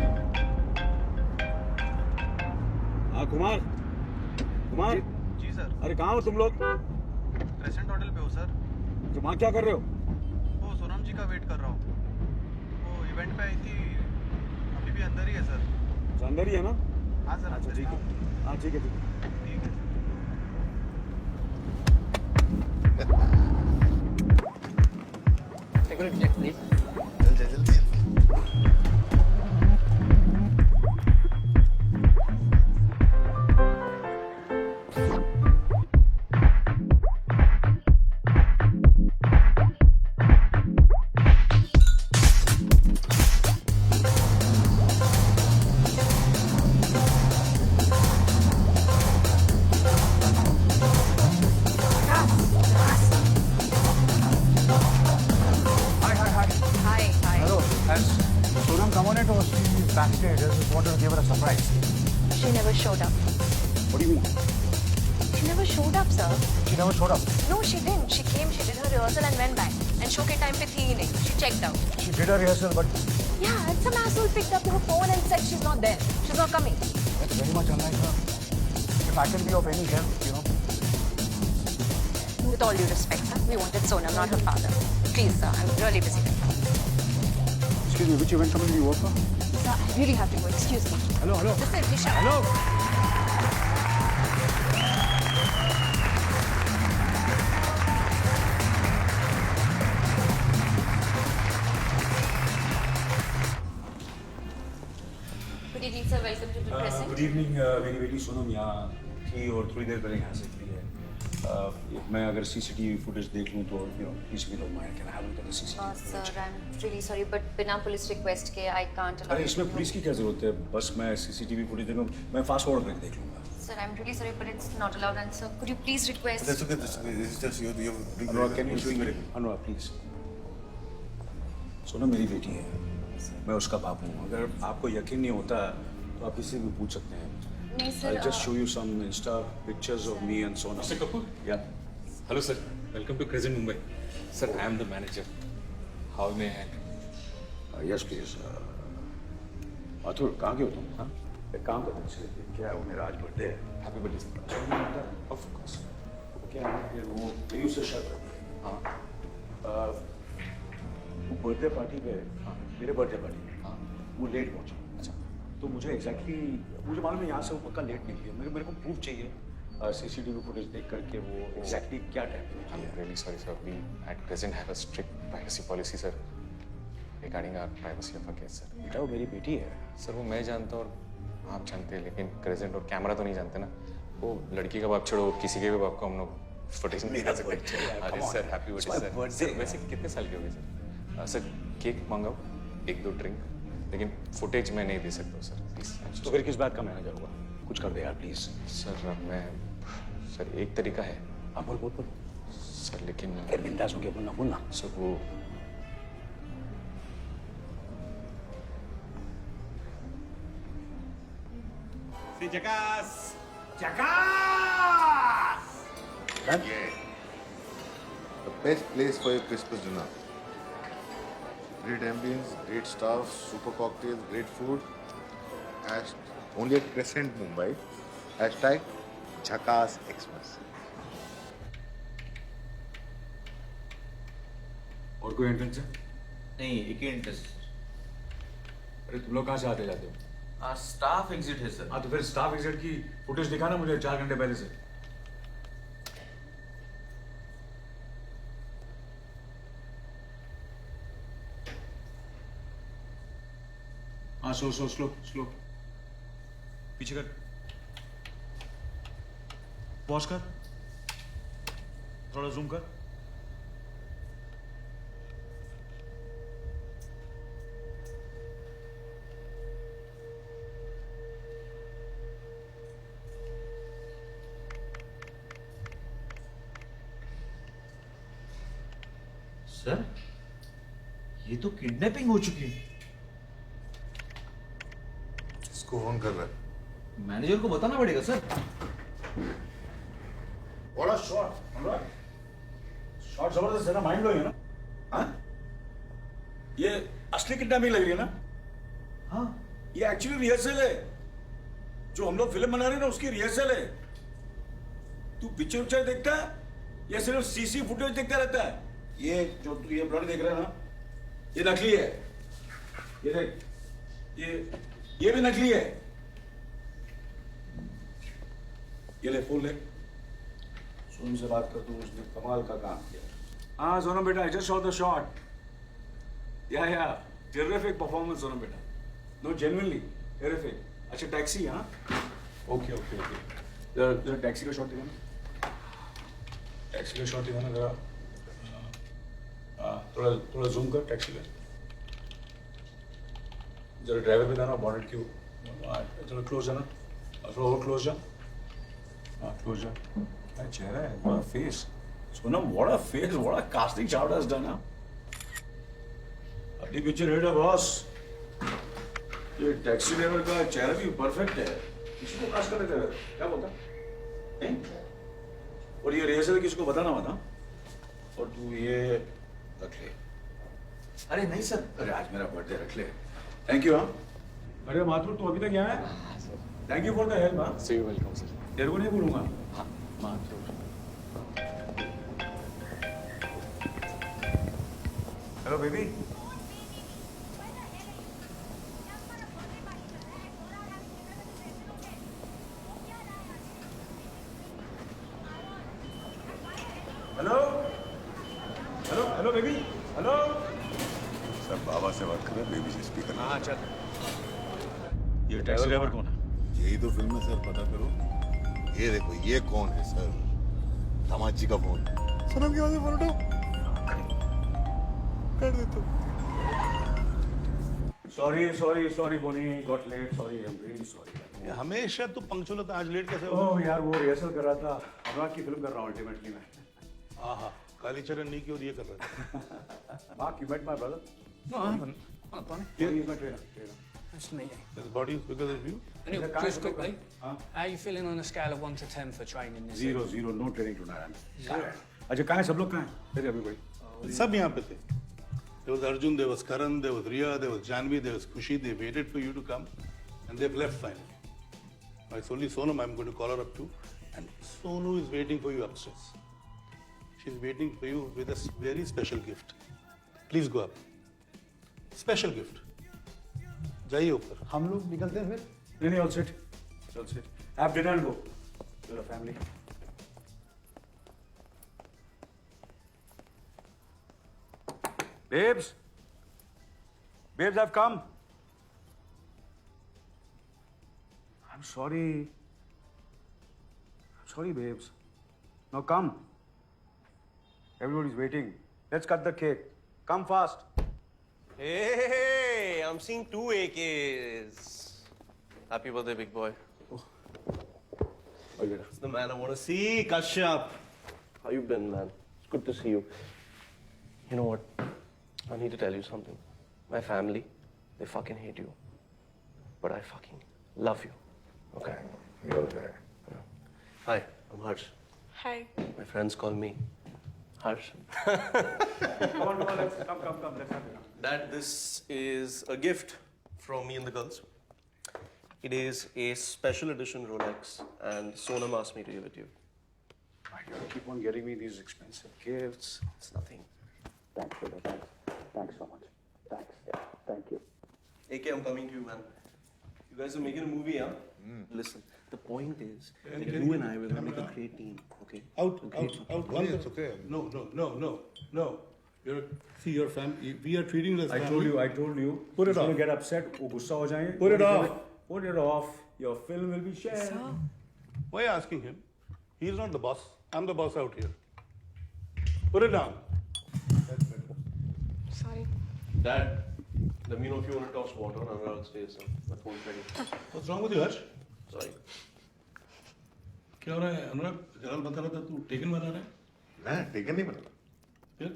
हाँ Kumar ji sir. अरे कहाँ हो तुम लोग? Restaurant hotel पे हो sir. तो वहाँ क्या कर रहे हो? वो सोनम जी का वेट कर रहा हूँ। वो इवेंट पे आई थी, अभी भी अंदर ही है सर। तो अंदर ही है ना? हाँ सर। अच्छा ठीक है। हाँ ठीक है। Security check, please. जल्दी। Backstage, I just wanted to give her a surprise. She never showed up. What do you mean? She never showed up, sir. She never showed up. No, she didn't. She came, she did her rehearsal and went back. And show ke time pe thi hi nahi. She checked out. She did her rehearsal, but Yeah, and some asshole picked up her phone and said she's not there. She's not coming. that's very much unlike her. If I can be of any help, you know. With all due respect, sir, we wanted Sonam, not her father. Please, sir, I'm really busy. Excuse me, which event company do you work for? Sir, I really have to go. Excuse me. Hello. Listen, Disha. Hello. Good evening, sir. Welcome to the Crescent. Good evening मेरी बेटी सोनम यहाँ थी और थोड़ी देर पहले यहाँ से निकली है. मैं अगर सीसीटीवी फुटेज देख लूँ तो please me don't mind, can I have a look at the CCTV? Sir, I'm really sorry, but बिना पुलिस रिक्वेस्ट के I can't allow अरे you इसमें to- पुलिस की क्या जरूरत है? बस मैं सीसीटीवी फुटेज देखूँ, मैं फास्ट फॉरवर्ड करके देख लूँगा. Sir, I'm really sorry, but it's not allowed. And sir, could you please request? That's okay. This is just you. Anurag, can you Anurag please. Sonam मेरी बेटी है, मैं उसका बाप हूँ. अगर आपको यकीन नहीं होता तो आप किसी भी पूछ सकते हैं. नहीं sir. I'll just show you some Insta pictures of me and Sonam. Mr. Kapoor? Yeah. Hello, sir. Welcome to Crescent, Mumbai. Sir, I am the manager. How may I help? Yes, please. Atul, कहाँ के हो तुम? हाँ? एक काम करते हैं. क्या है वो मेरा आज बर्थडे है. Happy birthday, sir. Of course. क्या है फिर वो यू से शर्ट. हाँ. वो बर्थडे पार्टी पे, हाँ, मेरे बर्थडे पार्टी में, हाँ, वो लेट पहुंचा. अच्छा. तो मुझे एग्जैक्टली मुझे मालूम है यहाँ से वो पक्का लेट निकली है. मेरे को प्रूफ चाहिए सीसीटीवी फुटेज देख करके वो एग्जैक्टली क्या time? I'm really sorry, sir. We at present have a strict privacy policy, sir, regarding our privacy of our guests, sir. बेटा वो मेरी बेटी है। सर वो मैं जानता हूँ और आप जानते हैं, लेकिन क्रेजेंट और कैमरा तो नहीं जानते ना। वो लड़की का बाप छोड़ो, किसी के भी बाप को हम लोग फुटेज नहीं दे सकते। अरे सर, हैप्पी बर्थडे सर। वैसे कितने साल के हो गए सर? सर केक मंगाओ, 1-2 ड्रिंक, लेकिन फुटेज मैं नहीं दे सकता हूँ सर, प्लीज। तो फिर किस बात का मैनेजर होगा? कुछ कर दे यार प्लीज। सर सर एक तरीका है। आप बोल सर लेकिन बिंदास होके बोलना। सर वो जकास। Yeah. The best place for your Christmas dinner. Great ambience, great staff, super cocktails, great food. Only at Crescent, Mumbai. #Jhakaas Xmas. और कोई एंट्रेंस है? नहीं, एक ही एंट्रेंस। अरे तुम लोग कहाँ से आते जाते हो? स्टाफ एग्जिट है सर। हाँ तो फिर स्टाफ एग्जिट की फुटेज दिखाना मुझे 4 घंटे पहले से। हाँ स्लो पीछे कर, पॉज कर, थोड़ा जूम कर। सर ये तो किडनैपिंग हो चुकी है। किसको फोन कर रहा है? मैनेजर को बताना पड़ेगा सर। बड़ा शॉट जबरदस्त है ना, माइंड ब्लोइंग है ना? हाँ? ये असली किडनैपिंग लग रही है ना? हाँ, ये एक्चुअली रिहर्सल है। जो हम लोग फिल्म बना रहे हैं ना उसकी रिहर्सल है। तू पिक्चर देखता है या सिर्फ सीसी फुटेज देखता रहता है? ये जो तू ये ब्लड देख रहा है ना, ये नकली है। ये देख, ये भी नकली है। ये ले फोन ले, सोनू से बात कर, तू उसने कमाल का काम किया। हाँ सोनम बेटा, I just saw the shot. या टेरिफिक परफॉर्मेंस सोनम बेटा, नो जेन्युइनली टेरिफिक। अच्छा टैक्सी, हाँ ओके जरा टैक्सी का शॉट दिखाना, टैक्सी का शॉट दिखाना जरा। थोड़ा जूम कर टैक्सी का, जरा ड्राइवर पे जाना, बॉनेट क्यों जरा क्लोज जाना, थोड़ा और क्लोज जा। हाँ क्लोज जा। क्या चेहरा है, what face Sonam, what face, what casting Chavda has done। अपनी पिक्चर हिट है बॉस। ये टैक्सी ड्राइवर का चेहरा भी परफेक्ट है। किसको कास्ट कर देते हैं, क्या बोलता नहीं? और ये रिहर्सल किसको बताना मत। और तू ये रख ले। अरे नहीं सर, अरे आज मेरा बर्थडे, रख ले। Thank you. हाँ अरे माथुर तू अभी तक यहाँ है? Thank you for the help. हाँ सो यू वेलकम सर। तेरे को नहीं भूलूंगा। हाँ Mathur. Hello baby. Hello baby, hello. Sir बाबा से बात कर रहे हैं, बेबी से स्पीकर। हाँ चल। ये टैक्सी ड्राइवर कौन है? यही तो फिल्म है सर, पता करो। ये देखो, ये कौन है सर? दामाद जी का फोन। सनम की वजह से फोन उठाओ, कर दे तो। Sorry Boney, got late, sorry, I am really sorry. हमेशा तू पंक्चुअल होता, आज लेट कैसे हो? ओह यार, वो रिहर्सल कर रहा था, अनुराग की फिल्म कर रहा हूँ अल्टीमेटली मैं। हाँ कालीचरण नहीं की और ये कर रहा है। Mark, you met my brother? No, I haven't. Here he is my trainer. Nice to meet you. His body is bigger than you. Anil, just quickly, how are you feeling on a scale of 1 to 10 for training this year? Zero, no training tonight. अच्छा कहाँ है सब लोग, कहाँ है? Where is everybody? सब यहाँ पे थे। There was Arjun, there was Karan, there was Riya, there was Janvi, there was Khushi. They waited for you to come, and they've left finally. Now it's only Sonam I'm going to call her up to, and Sonu is waiting for you upstairs. She's waiting for you with a very special gift. Please go up. Special gift. जाइए ऊपर। हम लोग निकलते हैं फिर? नहीं, all set. Have dinner and go. Your family. Babes. Babes, I've come. I'm sorry. I'm sorry, babes. Now come. Everybody's waiting. Let's cut the cake. Come fast. Hey, I'm seeing 2 AKs. Happy birthday, big boy. It's the man I want to see, Kashyap. How you been, man? It's good to see you. You know what? I need to tell you something. My family, they fucking hate you. But I fucking love you. Okay? You're okay. Hi, I'm Harsh. Hi. My friends call me Harsh. Come on, let's come. Let's have it. Dad, this is a gift from me and the girls. It is a special edition Rolex, and Sonam asked me to give it to you. Why do you keep on getting me these expensive gifts? It's nothing. Thanks, brother. Thanks. Thanks so much. Thanks. Yeah. Thank you. AK, I'm coming to you, man. You guys are making a movie, huh? Listen, the point is that you and I will make a great team, okay? Out. It's okay. No. See your family. We are treating you as family. I told you. Put it He's gonna off. get upset. वो गुस्सा हो जाएंगे. Put it off. Put it off. Your film will be shared. Why are you asking him? He's not the boss. I'm the boss out here. Put it down. Sorry. Dad, let me know if you want to toss water on Anurag's face. My phone's ready. What's wrong with you, Harsh? Sorry. क्या हो रहा है अनुराग? जलाल बता रहा था तू taken बना रहा है? मैं टेकन नहीं बना। फिर?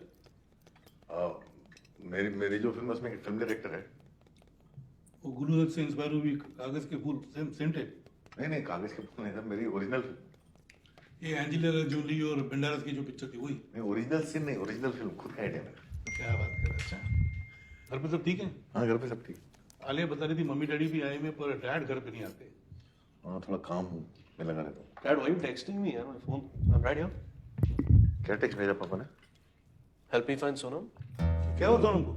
मेरी जो फिल्म है उसमें एक फिल्म डायरेक्टर है। वो गुरुदत्त से इंस्पायर हुई कागज के फूल सेंट है। नहीं कागज के फूल नहीं था, मेरी ओरिजिनल फिल्म। ये एंजेलिना जोली और बेंडारस की जो पिक्चर थी वही। नहीं ओरिजिनल सीन नहीं, ओरिजिनल फिल्म खुद का आइडिया मेरा। क्या बात कर रहा है? अच्छा। घर पे सब ठीक है? हाँ घर पे सब ठीक। आलिया बता रही थी मम्मी डैडी भी आए में पर डैड घर पे नहीं आते। हाँ थोड़ा काम में लगा रहता हूँ। Dad, why are you texting me? My phone. I'm right here. क्या टेक्स्ट भेजा पापा ने? Help me find Sonam. क्या होता है उनको?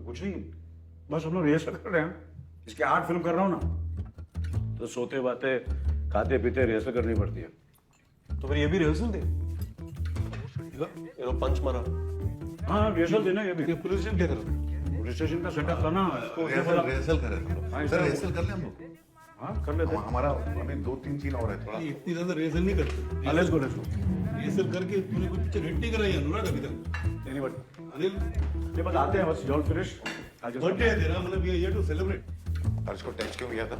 कुछ नहीं. बस हम लोग रिहर्सल कर रहे हैं. इसके 8 फिल्म कर रहा हूँ ना. तो सोते बातें खाते पीते रिहर्सल करनी पड़ती है. तो फिर ये भी रिहर्सल दे. ये लो पंच मारा. हाँ रिहर्सल देना ये भी. पुलिस स्टेशन क्या कर रहे हो? पुलिस स्टेशन का सेटअप करना. रिहर्सल कर रहे हैं। सर रिहर्सल कर ले हम लोग। हाँ कर लेते हैं. हमारा अभी 2-3 सीन और है थोड़ा। इतनी ज्यादा रिहर्सल नहीं करते। Let's go. रिहर्सल करके तूने कोई पिक्चर हिट नहीं कराई अनुराग अभी तक। एनीबॉडी. अनिल ये बस आते हैं बस जॉल फिनिश. बर्थडे है तेरा मतलब ये टू सेलिब्रेट। हर्ष को टेक्स्ट क्यों किया था?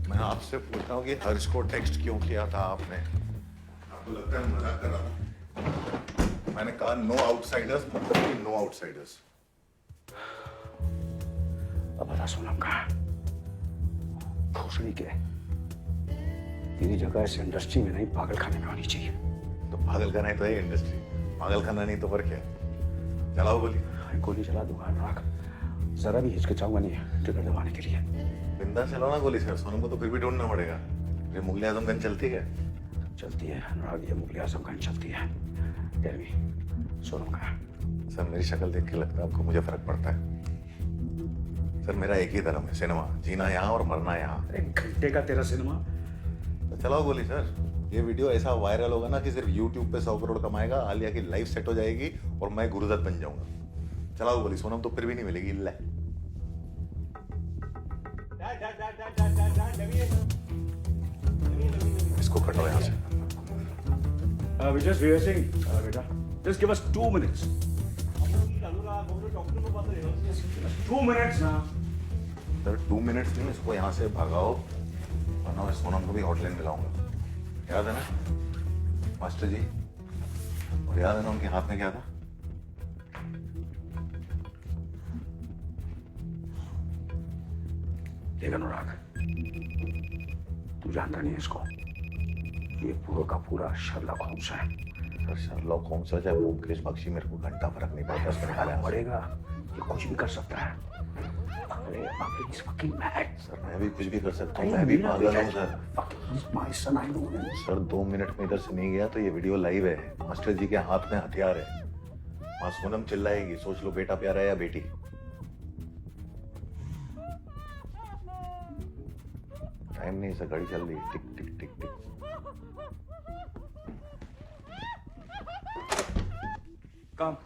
मैं आपसे पूछता हूँ कि हर्ष को टेक्स्ट क्यों किया था आपने? आपको लगता है मजाक कर रहा था? मैंने कहा नो आउटसाइडर्स, मतलब कि नो आउटसाइडर्स। अब बता सोनम का भोसड़ी के तेरी जगह इस इंडस्ट्री में नहीं पागल खाने में होनी चाहिए. तो पागल खाना ही तो है इंडस्ट्री. पागल खाना नहीं तो फर्क क्या है? चलाओ गोली. गोली चला दूंगा अनुराग. जरा भी हिचकिचाऊंगा नहीं ट्रिगर दबाने के लिए. बिंदास चलाओ ना गोली सर. सोनम को तो फिर भी ढूंढना पड़ेगा. ये मुगल आजमगंज चलती है? चलती है अनुराग. ये मुगल आजमगंज चलती है. टेल मी सोनम का. सर मेरी शक्ल देख के लगता है आपको मुझे फर्क पड़ता है? सर मेरा एक ही धर्म है, सिनेमा. जीना यहाँ और मरना यहाँ. 1 घंटे का तेरा सिनेमा. तो चलाओ गोली सर. ये वीडियो ऐसा वायरल होगा ना कि सिर्फ YouTube पे 100 करोड़ कमाएगा. आलिया की लाइफ सेट हो जाएगी और मैं गुरुदत्त बन जाऊंगा. चलाओ गोली. सोनम तो फिर भी नहीं मिलेगी. ले इसको कटो यहाँ से. We just rehearsing, beta. Just give us 2 minutes. 2 minutes ना. सर 2 मिनट्स नहीं, इसको यहाँ से भगाओ वरना मैं सोनम को भी हॉटलाइन मिलाऊंगा. याद है ना मास्टर जी? और याद है ना उनके हाथ में क्या था? देख अनुराग, तू जानता नहीं है इसको. ये पूरा का पूरा शर्लॉक होम्स है. सर शर्लॉक होम्स है चाहे मुकेश बख्शी, मेरे को घंटा फर्क नहीं पड़ता. उसमें निकाला पड़ेगा. ये कुछ भी कर सकता है. अरे he's fucking mad. सर मैं भी कुछ भी कर सकता हूँ. मैं भी पागल हूँ sir. He's my son, I know him. Sir 2 minute में इधर से नहीं गया तो ये वीडियो लाइव है. मास्टर जी के हाथ में हथियार है. वहाँ सोनम चिल्लाएगी. सोच लो बेटा प्यारा है या बेटी. टाइम नहीं, सर घड़ी चल रही है, टिक टिक टिक टिक। Come.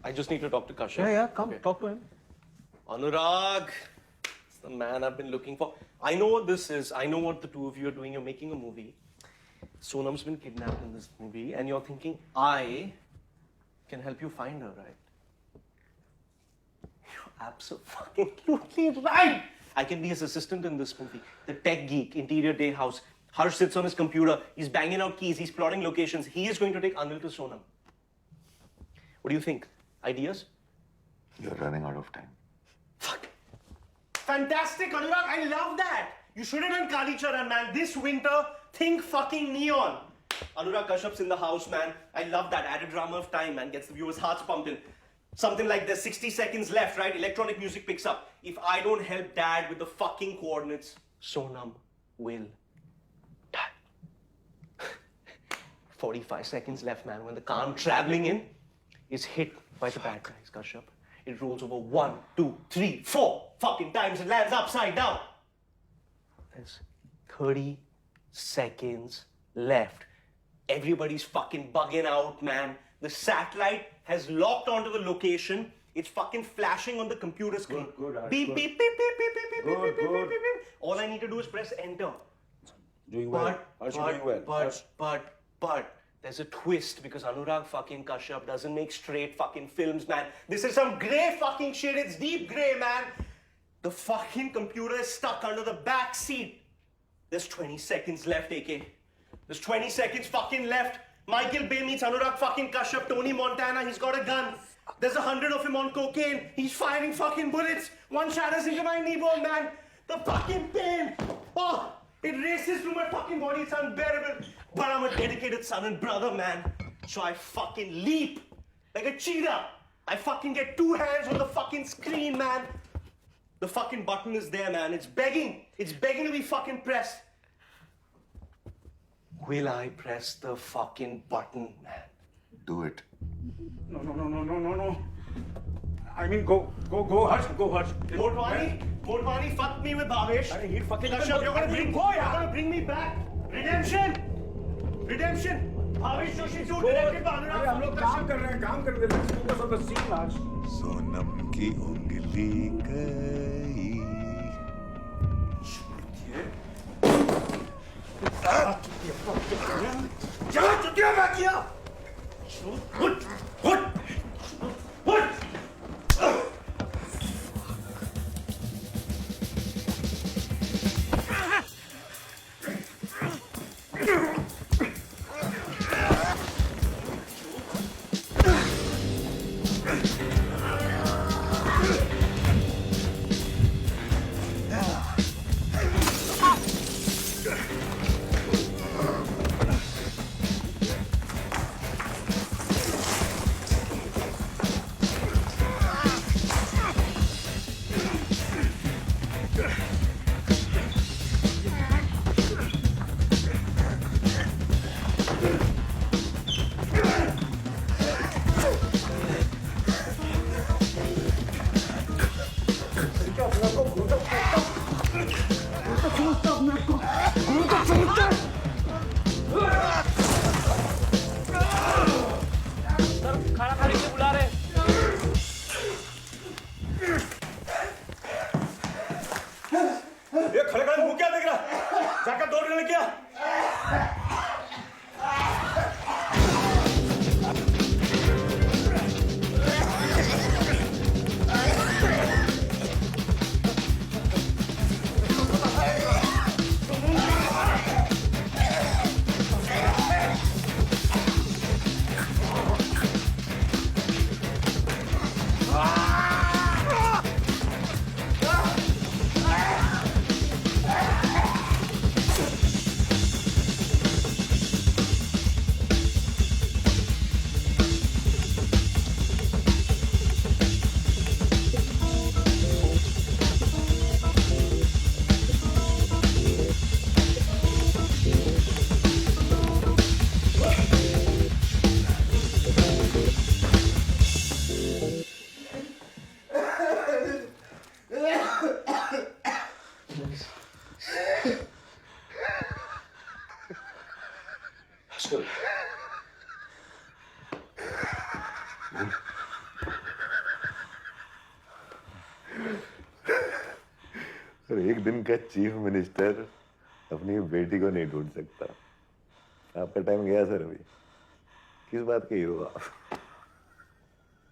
I just need to talk to Kashyap. Yeah, come, talk to him. Anurag, it's the man I've been looking for. I know what this is. I know what the two of you are doing. You're making a movie. Sonam's been kidnapped in this movie, and you're thinking I can help you find her, right? You're absolutely right. I can be his assistant in this movie. The tech geek, interior day house. Harsh sits on his computer. He's banging out keys. He's plotting locations. He is going to take Anil to Sonam. What do you think? Ideas? You're running out of time. Fantastic, Anurag. I love that. You should have done Kali Charan, man. This winter, think fucking neon. Anurag Kashyap's in the house, man. I love that. Added drama of time, man. Gets the viewers' hearts pumping. Something like there's 60 seconds left, right? Electronic music picks up. If I don't help Dad with the fucking coordinates, Sonam will die. 45 seconds left, man. When the car I'm traveling in is hit by the bad guys, Kashyap. It rolls over 1, 2, 3, 4 fucking times and lands upside down. There's 30 seconds left. Everybody's fucking bugging out, man. The satellite has locked onto the location. It's fucking flashing on the computer screen. Good, Harsh, beep, good. beep, beep, beep, beep, beep, beep, Good, beep, beep, good. beep, beep. All I need to do is press enter. Doing well. Harsh, you're doing well. But there's a twist because Anurag fucking Kashyap doesn't make straight fucking films, man. This is some grey fucking shit. It's deep grey, man. The fucking computer is stuck under the back seat. There's 20 seconds left, AK. There's 20 seconds fucking left. Michael Bay meets Anurag fucking Kashyap, Tony Montana. He's got a gun. There's 100 of him on cocaine. He's firing fucking bullets. One shatters into my knee bone, man. The fucking pain. Oh, it races through my fucking body. It's unbearable. But I'm a dedicated son and brother, man. So I fucking leap like a cheetah. I fucking get 2 hands on the fucking screen, man. The fucking button is there, man. It's begging. It's begging to be fucking pressed. Will I press the fucking button, man? Do it. No. I mean, go, Harsh, go, Harsh. Motwani fucked me with Bhavesh. He fucking... Kashyap, you're gonna bring me back. Redemption. Bhavesh Joshi 2 directed by Anurag. हम लोग काम कर रहे हैं. Let's focus on the scene, Harsh. Sonam की उंगली गई। क्या चुतिया मैं किया? What? दिन का चीफ मिनिस्टर अपनी बेटी को नहीं ढूंढ सकता। आपका टाइम गया सर अभी। किस बात के हीरो आप?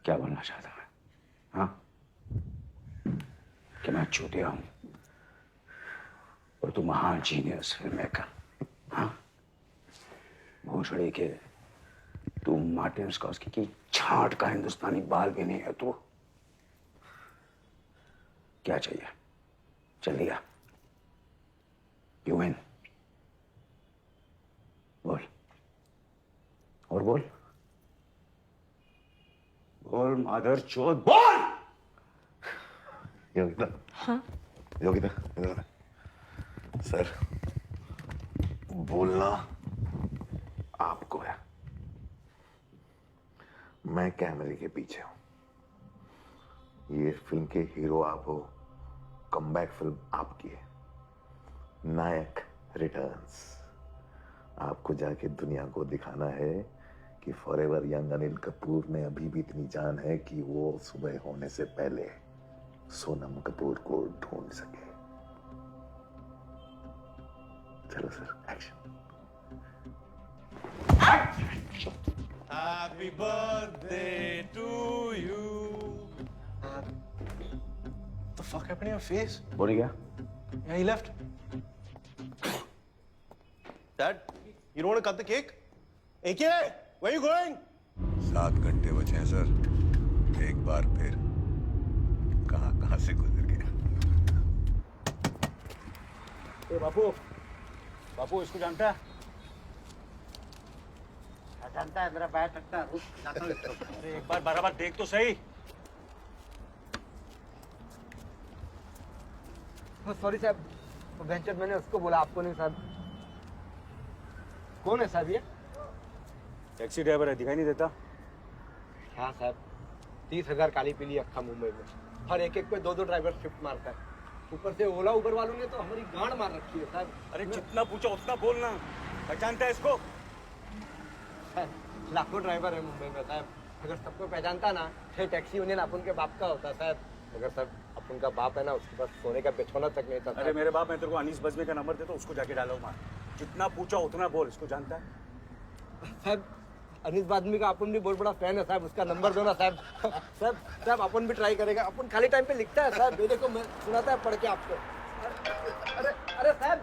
क्या बोलना चाहता है? हाँ, कि मैं चूतिया हूं और तू महान जीनियस फिल्म मेकर। हाँ, भोसड़ी के तू मार्टिन स्कॉर्सेज़ी की छांट का हिंदुस्तानी बाल भी नहीं है तू। क्या चाहिए? चल दिया। You win. बोल और बोल बोल मादर चोद बोल। योगिता। हाँ? योगिता इधर आ। सर बोलना आपको है, मैं कैमरे के पीछे हूं। ये फिल्म के हीरो आप हो, कमबैक फिल्म आपकी है। नायक रिटर्न्स। आपको जाके दुनिया को दिखाना है कि फॉरएवर यंग अनिल कपूर में अभी भी इतनी जान है कि वो सुबह होने से पहले सोनम कपूर को ढूंढ सके। चलो sir, action. Happy birthday to you. What the fuck happened to your face? बोल गया? Yeah, he left. Dad, you don't want to cut the cake? AK, where are you going? 7 घंटे बचे हैं सर। एक बार फिर कहां से गुजर गया। बापू, बापू इसको जानता है? जानता है, मेरा बैट रखता है। अरे एक बार बराबर देख तो सही। सॉरी साहब, वेंचर मैंने उसको बोला, आपको नहीं साहब। कौन है साहब ये? टैक्सी ड्राइवर है, दिखाई नहीं देता? हाँ साहब, 30,000 काली पीली अक्खा मुंबई में। हर एक पे 2-2 ड्राइवर शिफ्ट मारता है। ऊपर से ओला उबर वालों ने तो हमारी गांड मार रखी है साहब। अरे जितना पूछो उतना बोलना। पहचानता है इसको? लाखों ड्राइवर है मुंबई में साहब। अगर सबको पहचानता ना, फिर टैक्सी यूनियन अपन के बाप का होता साहब। अगर सब अपन का बाप है ना, उसके पास सोने का बिछौना तक नहीं था। अरे मेरे बाप, मैं तेरे को अनीस बजमे का नंबर देता हूँ, उसको जाके डालो मार। जितना पूछो उतना बोल। इसको जानता है? साहब, अनीस बादमी का अपन भी बहुत बड़ा फैन है साहब। उसका नंबर दो ना साहब। साहब साहब अपन भी ट्राई करेगा। अपन खाली टाइम पे लिखता है साहब। ये देखो, मैं सुनाता है पढ़ के आपको। अरे अरे साहब,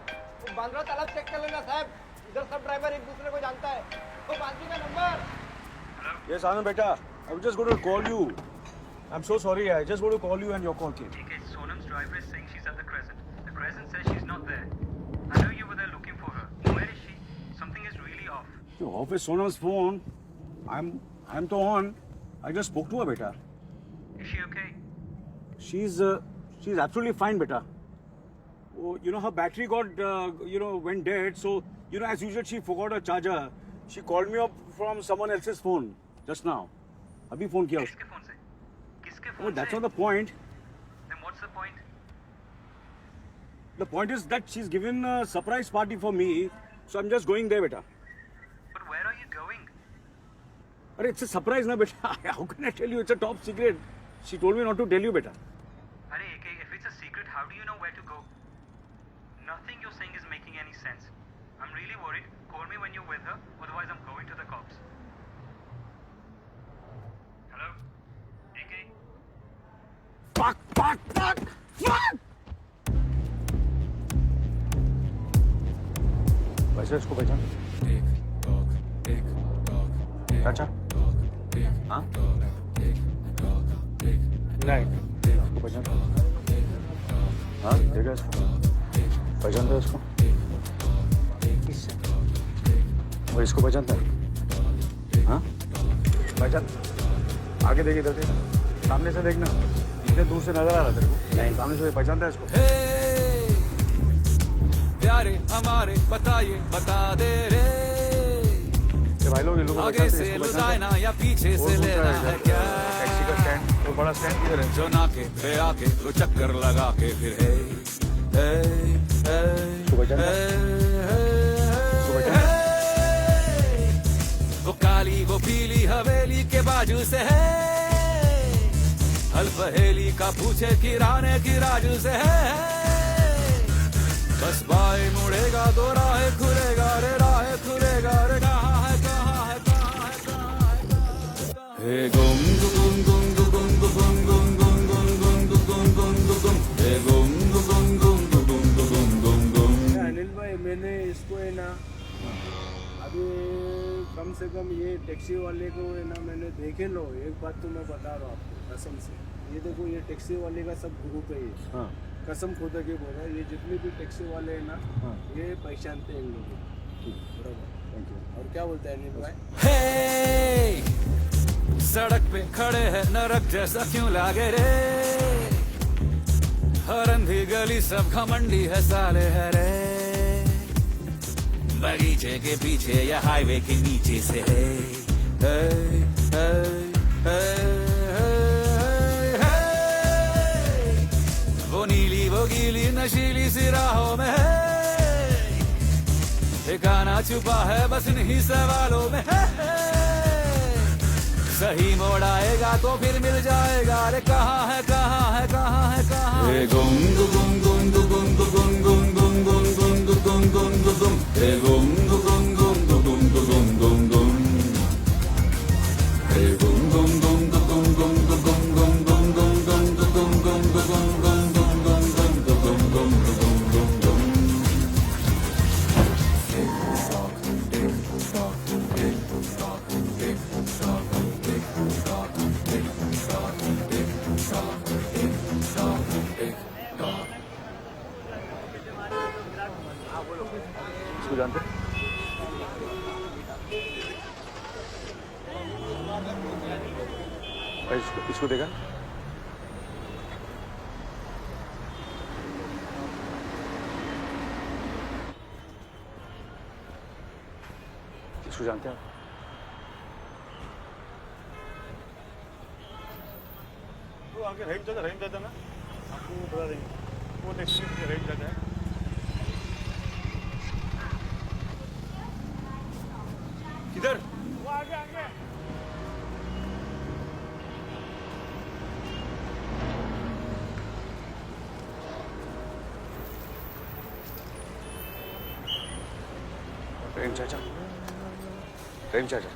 बांद्रा तालाब चेक कर लेना साहब। इधर सब ड्राइवर एक दूसरे को जानता है। वो बादमी का number. Yes, Anand beta. I was just going to call you. I'm so sorry. I just want to call you and your call came. Okay, Sonam's driver is saying she's at the Crescent. The Crescent says she's not there. I know you were there looking for her. Where is she? Something is really off. Your office Sonam's phone. I'm to on. I just spoke to her, beta. Is she okay? She's absolutely fine, beta. Oh, you know her battery got went dead. So as usual she forgot her charger. She called me up from someone else's phone just now. अभी phone किया उसको. किसके phone से? किसके phone Oh, that's not the point. Then what's the point? The point is that she's given a surprise party for me, so I'm just going there, beta. But where are you going? Arey, it's a surprise, na, beta. How can I tell you? It's a top secret. She told me not to tell you, beta. Arey, AK, if it's a secret, how do you know where to go? Nothing you're saying is making any sense. I'm really worried. Call me when you're with her, otherwise I'm going to the cops. Hello? AK? Fuck! वैसे इसको पहचान? अच्छा? हाँ? नहीं, इसको पहचान? हाँ, देखा इसको? पहचानता है इसको? और इसको पहचानता है? हाँ? पहचान? आगे देख, इधर देख, सामने से देखना। इतने दूर से नजर आ रहा तेरे को? नहीं, सामने से पहचानता है इसको? प्यारे हमारे बताइए, बता दे रे। भाई लोग, ये लोग आगे से लुटाना या पीछे से लेना है क्या? टैक्सी का स्टैंड, वो बड़ा स्टैंड किधर है? जो नाके पे आके तो चक्कर लगा के फिर है। वो काली वो पीली हवेली के बाजू से है। हल पहेली का पूछे किराने की राजू से है। बस बाई मुड़ेगा तो राह खुलेगा रे, राह खुलेगा रे, कहाँ है कहाँ है कहाँ है कहाँ है। हे गुम गुम गुम गुम गुम गुम गुम गुम गुम गुम गुम गुम, हे गुम गुम गुम गुम गुम गुम गुम। अनिल भाई मैंने इसको है ना अभी कम से कम ये टैक्सी वाले को है ना मैंने देखे लो। एक बात तो मैं बता रहा हूँ आपको कसम से, ये देखो ये टैक्सी वाले का सब ग्रुप है ये। हाँ। कसम खुदा के बोल रहा है, ये जितने भी टैक्सी वाले हैं ना हाँ। ये पहचानते हैं इन लोगों को। बराबर, थैंक यू। और क्या बोलता है अनिल भाई? हे सड़क पे खड़े हैं नरक जैसा क्यों लागे रे, हर अंधी गली सब घमंडी है साले है रे, बगीचे के पीछे या हाईवे के नीचे से है, वो नीली वो गीली नशीली सी राहों में है, ठिकाना छुपा है बस इन्हीं सवालों में है, सही मोड़ आएगा तो फिर मिल जाएगा रे, कहाँ है कहाँ है कहाँ है कहाँ है। गुम गुम गुम गुम गुम गुम गुम गुम गुम गुम गुम गुम गुम, हे गुम गुम गुम गुम गुम गुम गुम, हे गुम गुम गुम गुम गुम गुम गुम गुम गुम गुम गुम गुम गुम इसको जानते? इसको देखा? इसको जानते हैं आप? वो आगे रहीम चाचा ना आपको बता देंगे, वो टैक्सी रहीम चाचा है। किधर? वो आगे आगे। रहीम चाचा, रहीम चाचा,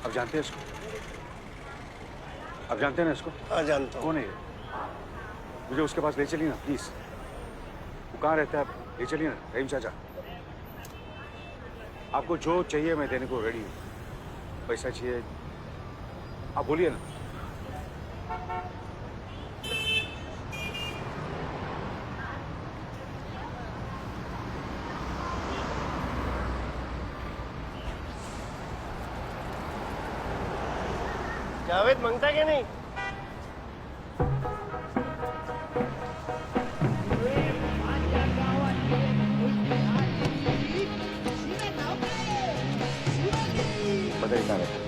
अब जानते हैं इसको? अब जानते हैं ना इसको? हाँ जानता हूँ। कौन है ये? मुझे उसके पास ले चलिए ना प्लीज। वो कहाँ रहता है? आप ले चलिए ना रहीम चाचा। आपको जो चाहिए मैं देने को रेडी हूँ। पैसा चाहिए आप बोलिए ना। जावेद मांगता क्या नहीं? बताइए कहाँ रहता है?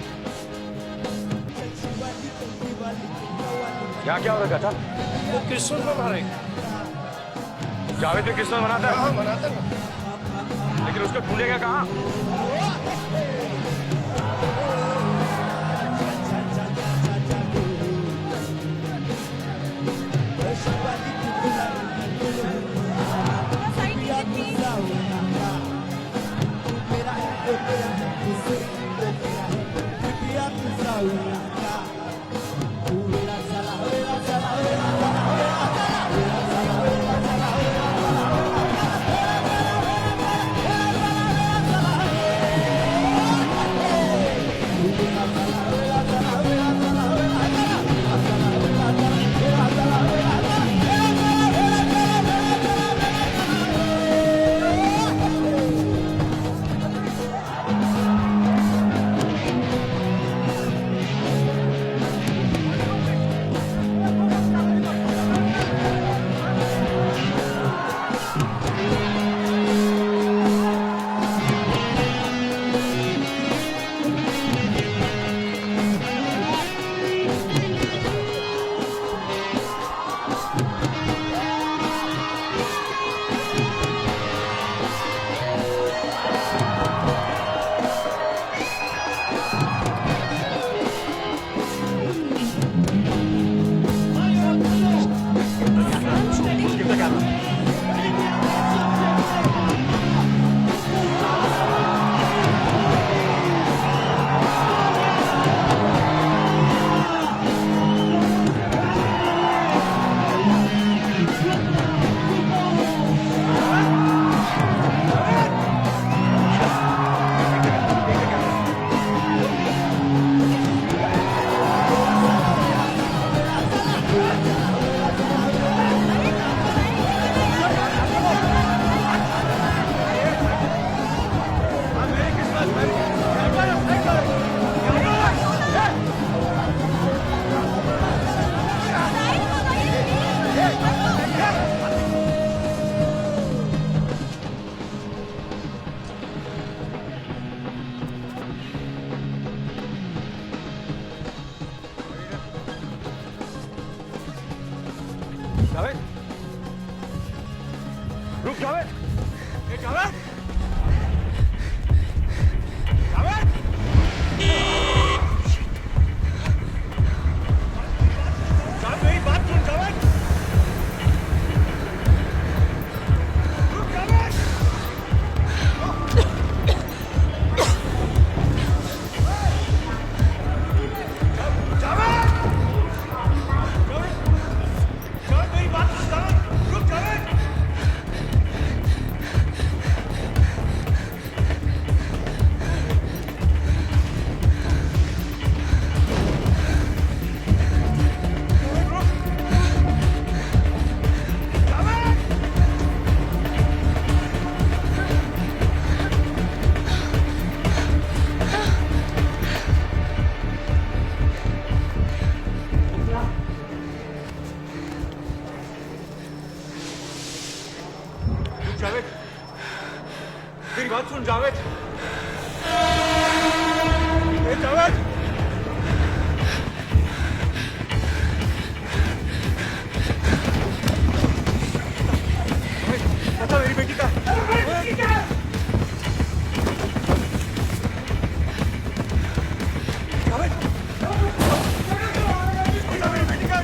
यहाँ क्या हो रखा था? वो क्रिसमस मना रहे। जावेद भी क्रिसमस मनाता है? हाँ मनाता है। लेकिन उसको ढूंढेगा कहाँ? रुक जावेद। जावेद मेरी बात सुन जावेद। रुक जावेद। जावेद मेरी बात सुन जावेद। रुक जावेद। जावेद मेरी बात सुन जावेद। जावेद बता मेरी बेटी का। जावेद बता मेरी बेटी का।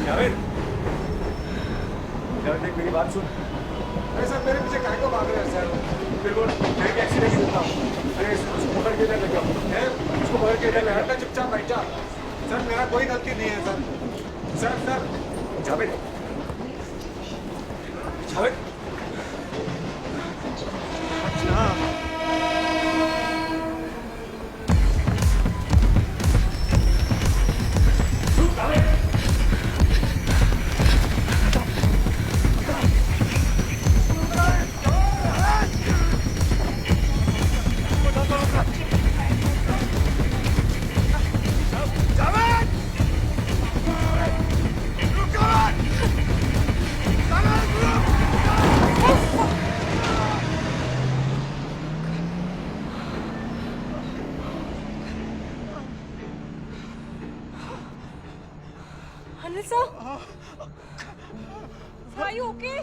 जावेद मेरी बात सुन। अरे सर मेरे पीछे काय को भाग रहे हैं सर? बिल्कुल एक एक्सीडेंट हुआ। अरे उसको पकड़ के इधर लेके आओ। उसको पकड़ के इधर ले आओ। चुपचाप बैठ जा। सर मेरा कोई गलती नहीं है sir. Sir sir Javed Javed अच्छा Anil sir? Are you okay?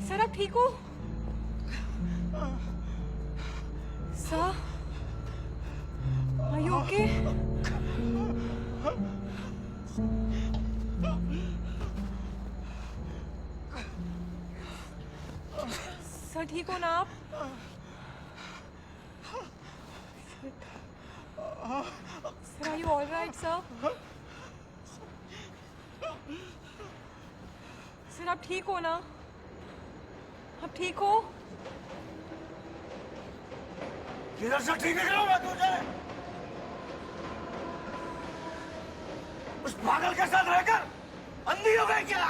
Sir आप ठीक हो? Sir Are you okay? Sir ठीक हो ना आप? Sir, are you all right, sir? Sir आप ठीक हो ना? आप ठीक हो? किधर से ठीक निकलूंगा तुझे? उस पागल के साथ रहकर अंधी हो गई क्या?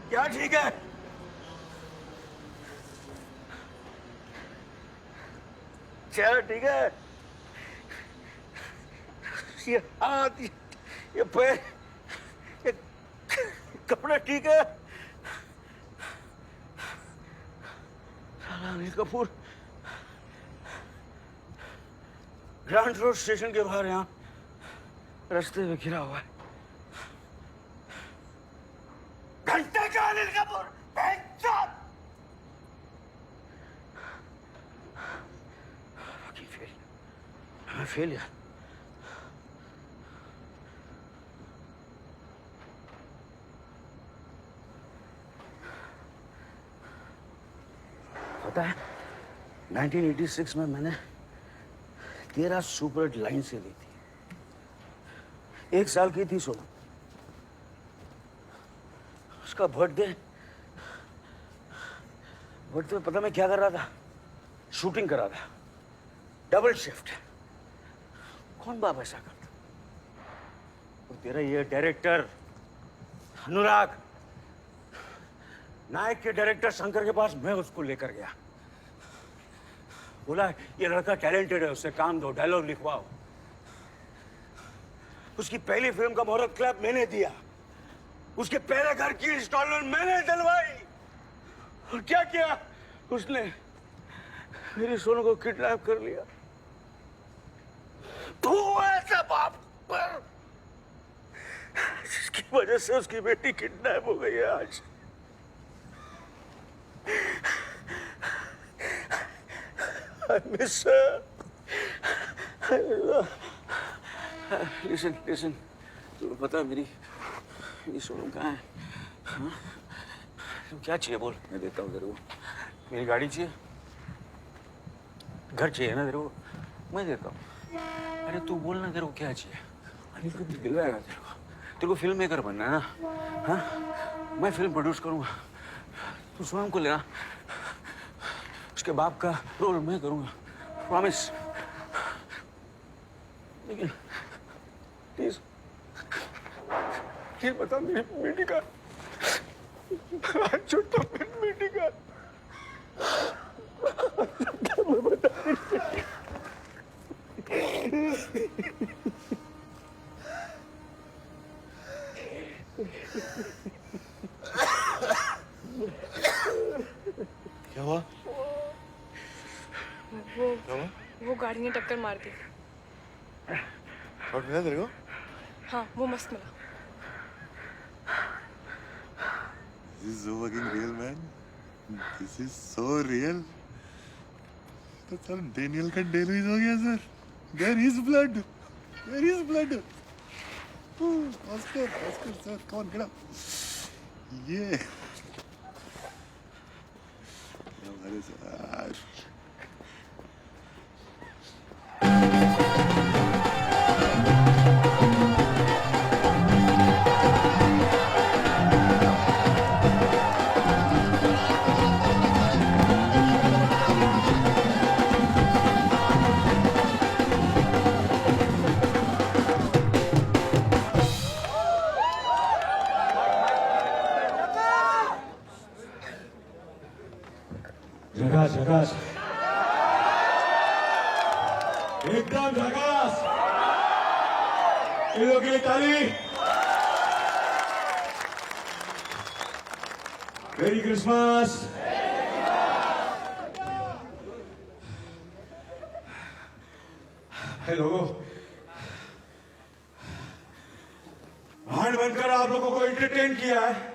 क्या ठीक है? चल ठीक है। ये हाथ ये पैर ये कपड़े ठीक है। साला Anil Kapoor grand road station के बाहर यहाँ रास्ते में गिरा हुआ है। घंटे का अनिल कपूर फेलियर। पता है 1986 में मैंने 13 सुपर लाइन से ली थी। 1 साल की थी सोनम। उसका बर्थडे में पता मैं क्या कर रहा था? शूटिंग कर रहा था। Double shift. कौन बाप ऐसा करता? और तेरा ये डायरेक्टर अनुराग, नायक के डायरेक्टर शंकर के पास मैं उसको लेकर गया। बोला ये लड़का टैलेंटेड है, उससे काम दो, डायलॉग लिखवाओ। उसकी पहली फिल्म का मुहूर्त क्लब मैंने दिया, उसके पहले घर की इंस्टॉलमेंट मैंने दिलवाई। और क्या किया उसने? मेरी सोनू को किडनैप कर लिया। तू ऐसा बाप पर जिसकी वजह से उसकी बेटी किडनैप हो गई है आज। I miss her. Listen. तुम्हें पता है मेरी सोनू कहाँ है? हाँ? तुम क्या चाहिए बोल, मैं देता हूँ तेरे को। मेरी गाड़ी चाहिए, घर चाहिए ना तेरे को, मैं देता हूँ। अरे तू बोल ना तेरे को क्या चाहिए, अनिल को दिलवाएगा तेरे को फिल्म मेकर बनना है ना? हाँ, मैं फिल्म प्रोड्यूस करूँगा, तू सोनम को लेना, उसके बाप का रोल मैं करूँगा, प्रॉमिस। लेकिन प्लीज ये बता मेरी बेटी का छोटा बेटी का मैं बता क्या हुआ? वो गाड़ी ने टक्कर मार दी। और मिला तेरे को? हाँ, वो मस्त मिला। This is so fucking real, man. This is so real. तो सर डेनियल का डेलुइस हो गया sir. There is blood. There is blood. Oscar, sir, come on, get up. Yeah. हमारे सर. झकास एकदम झकास। इन लोगों के लिए ताली। मेरी क्रिसमस। लोगों, भाड़ बनकर आप लोगों को एंटरटेन किया है।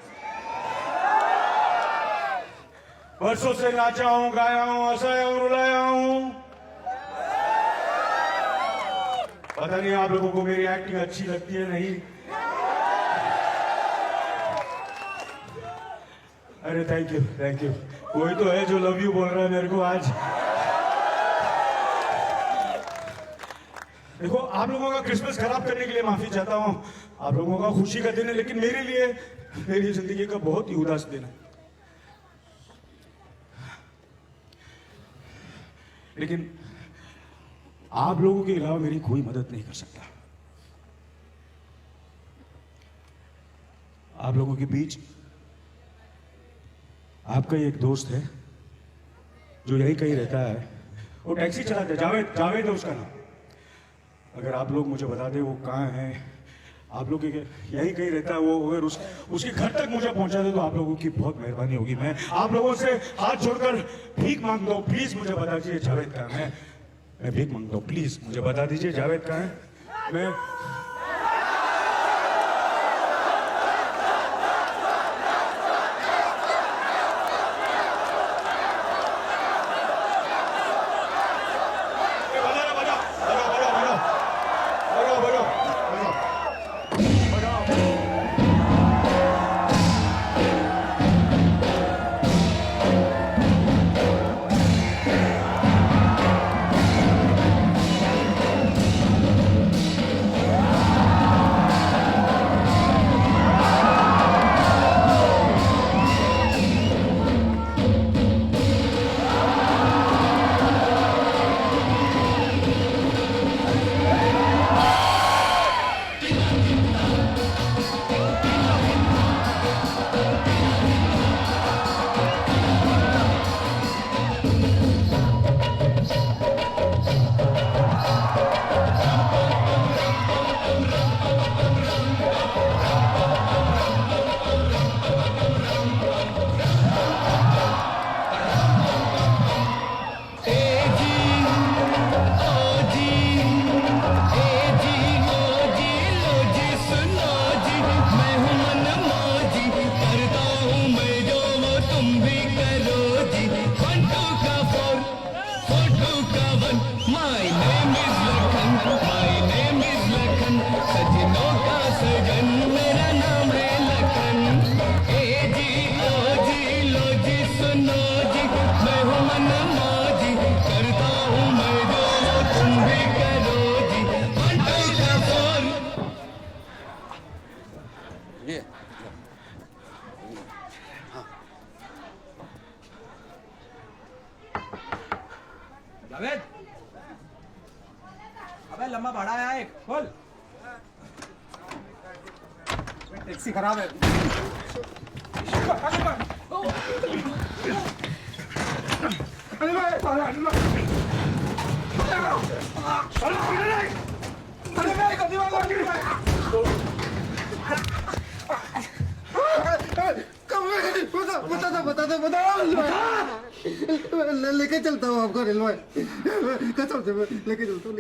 वर्षों से नाचा हूं, गाया हूं, हंसाया हूं, रुलाया हूं। पता नहीं आप लोगों को मेरी एक्टिंग अच्छी लगती है नहीं। अरे थैंक यू। कोई तो है जो लव यू बोल रहा है मेरे को आज। देखो, आप लोगों का क्रिसमस खराब करने के लिए माफी चाहता हूं। आप लोगों का खुशी का दिन है, लेकिन मेरे लिए मेरी जिंदगी का बहुत ही उदास दिन है। लेकिन आप लोगों के अलावा मेरी कोई मदद नहीं कर सकता। आप लोगों के बीच आपका एक दोस्त है जो यही कहीं रहता है। वो टैक्सी चलाता है, जावेद है उसका नाम। अगर आप लोग मुझे बता दें वो कहाँ है, आप लोग यही कहीं रहता है वो, अगर उसके घर तक मुझे पहुंचा दे तो आप लोगों की बहुत मेहरबानी होगी। मैं आप लोगों से हाथ जोड़कर भीख मांगता हूँ, प्लीज मुझे बता दीजिए जावेद कहाँ है। मैं भीख मांगता हूँ, प्लीज मुझे बता दीजिए जावेद कहाँ है। मैं ये जावेद, अबे लंबा भाड़ा आया एक, खोल। टैक्सी खराब है। लेके चलता हूँ आपको रेलवे कसम से लेके चलता हूँ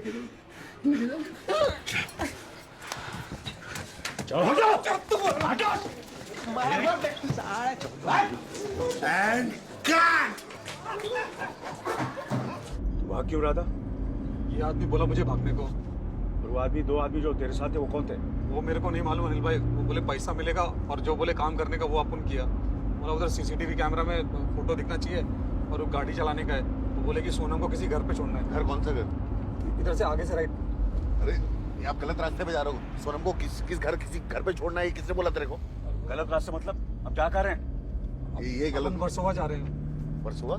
भाग क्यों रहा था? ये आदमी बोला मुझे भागने को। और वो आदमी, दो आदमी जो तेरे साथ थे वो कौन थे? वो मेरे को नहीं मालूम अनिल भाई। वो बोले पैसा मिलेगा और जो बोले काम करने का वो अपन किया। बोला उधर सीसीटीवी कैमरा में फोटो दिखना चाहिए और वो गाड़ी चलाने का है। तो बोले कि सोनम को किसी घर पे छोड़ना है। घर कौन सा घर? इधर से आगे से राइट। अरे ये आप गलत रास्ते पे जा रहे हो। सोनम को किसी घर पे छोड़ना है, किसने बोला तेरे को? गलत रास्ते मतलब? अब क्या कर रहे हैं? ये गलत। वर्सोवा जा रहे हैं। वर्सोवा?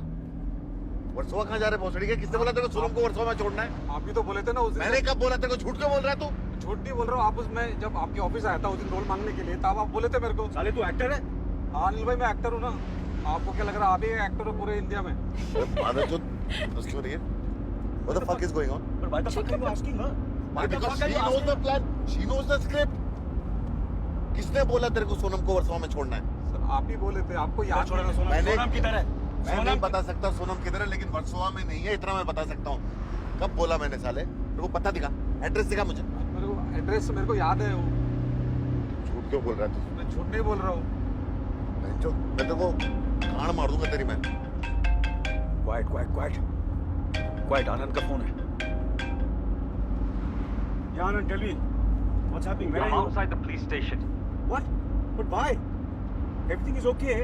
वर्सोवा कहाँ जा रहे? भोसड़ी के? किसने बोला तेरे को सोनम को वर्सोवा में छोड़ना है? आप ही तो बोले थे ना उस दिन। मैंने कब बोला तेरे को? झूठ क्यों बोल रहा है तू? झूठ नहीं बोल रहा हूँ। आप उसमें जब आपके ऑफिस आया था उस दिन रोल मांगने के लिए, तब आप बोले थे मेरे को। साले तू एक्टर है? हाँ अनिल भाई मैं एक्टर हूँ ना। आपको क्या लग रहा है आप ही एक्टर हो पूरे इंडिया में? उसकी हो रही है। What the fuck is going on? But why the fuck are you asking her? Because she knows the plan. She knows the script. किसने बोला तेरे को सोनम को वर्सोवा में छोड़ना है? सर आप ही बोले थे। आपको याद छोड़ना सोनम किधर है? मैं नहीं बता सकता सोनम किधर है, लेकिन वर्सोवा में नहीं है, इतना मैं बता सकता हूँ। कब बोला मैंने साले? तेरे को पता दिखा, एड्रेस दिखा मुझे। मेरे को एड्रेस मेरे को याद है। झूठ क्यों बोल रहा है तू? मैं झूठ नहीं बोल रहा हूँ। मैं तेरे को कान मार दूंगा तेरी मैं। क्वाइट, आनंद का फोन है। Yeah, Anand, tell me, what's happening? Where are you? Outside the police station. What? But why? Everything is okay.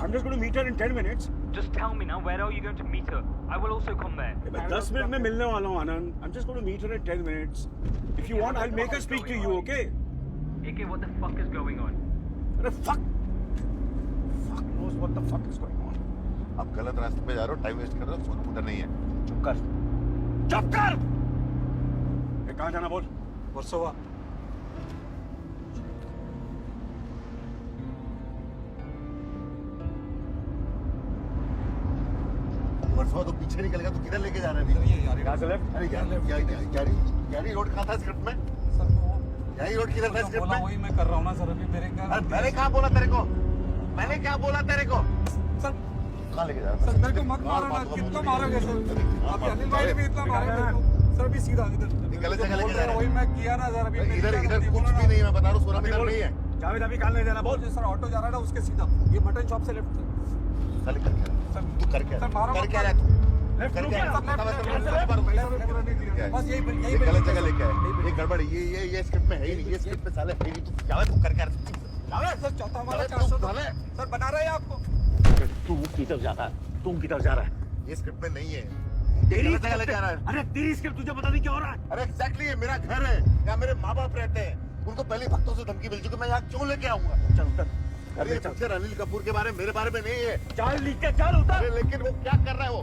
I'm just going to meet her in 10 minutes. Just tell me now, where are you going to meet her? I will also come there. मैं 10 minute में मिलने वाला हूँ आनंद. I'm just going to meet her in 10 minutes. If you want, I'll make her speak to you, okay? AK, what the fuck is going on? अरे fuck knows what the fuck is going on. आप गलत रास्ते पे जा रहे हो, time waste कर रहे हो। सोनम उधर नहीं है। चुप कर. कहाँ जाना बोल? वर्सोवा। वर्सोवा तो पीछे निकलेगा, तो किधर लेके जा रहे हैं? यहाँ से लेफ्ट? अरे यारी रोड कहाँ था स्क्रिप्ट में? यारी रोड किधर था स्क्रिप्ट में? वही मैं कर रहा हूँ ना सर अभी मेरे घर। अरे मैंने क्या बोला तेरे को? मैंने क्या बोला तेरे को? सर कहाँ लेके जा रहा है? सर मेरे को मत मारो ना। कितना मारोगे सर? अभी अनिल भाई ने भी इतना मारा मेरे को। सर अभी सीधा इधर गलत जगह लेके जा रहा है। वही मैं किया ना सर अभी। इधर कुछ भी नहीं, मैं बता रहा हूँ सोनम इधर नहीं है। जावेद अभी कहाँ ले जाना बोल? सर ऑटो जा रहा है ना उसके सीधा। ये मटन शॉप से लेफ्ट। साले कर क्या रहा है? तू कर क्या रहा है? कर क्या रहा है तू? कर क्या रहा है? बस यही गलत जगह लेके आया। ये गड़बड़, ये स्क्रिप्ट में है ही नहीं। ये स्क्रिप्ट में साले है ही नहीं। तू जावेद तू कर क्या रहा है? जावेद सर चौथा हमारा 400 सर बना रहे हैं आपको। तू किधर जा रहा है? तुम किधर जा रहा है? ये स्क्रिप्ट में नहीं है। तेरी जगह लेके आ रहा है। अरे तेरी स्क्रिप्ट तुझे पता नहीं क्या हो रहा है? अरे एग्जैक्टली, ये मेरा घर है, यहाँ मेरे माँ बाप रहते हैं। उनको पहले भक्तों से धमकी मिल चुकी, मैं यहाँ क्यों लेके आऊंगा? चल उतर। अरे ये पिक्चर अनिल कपूर के बारे में, मेरे बारे में नहीं है। चल नीचे चल उतर। अरे लेकिन वो क्या कर रहा है वो?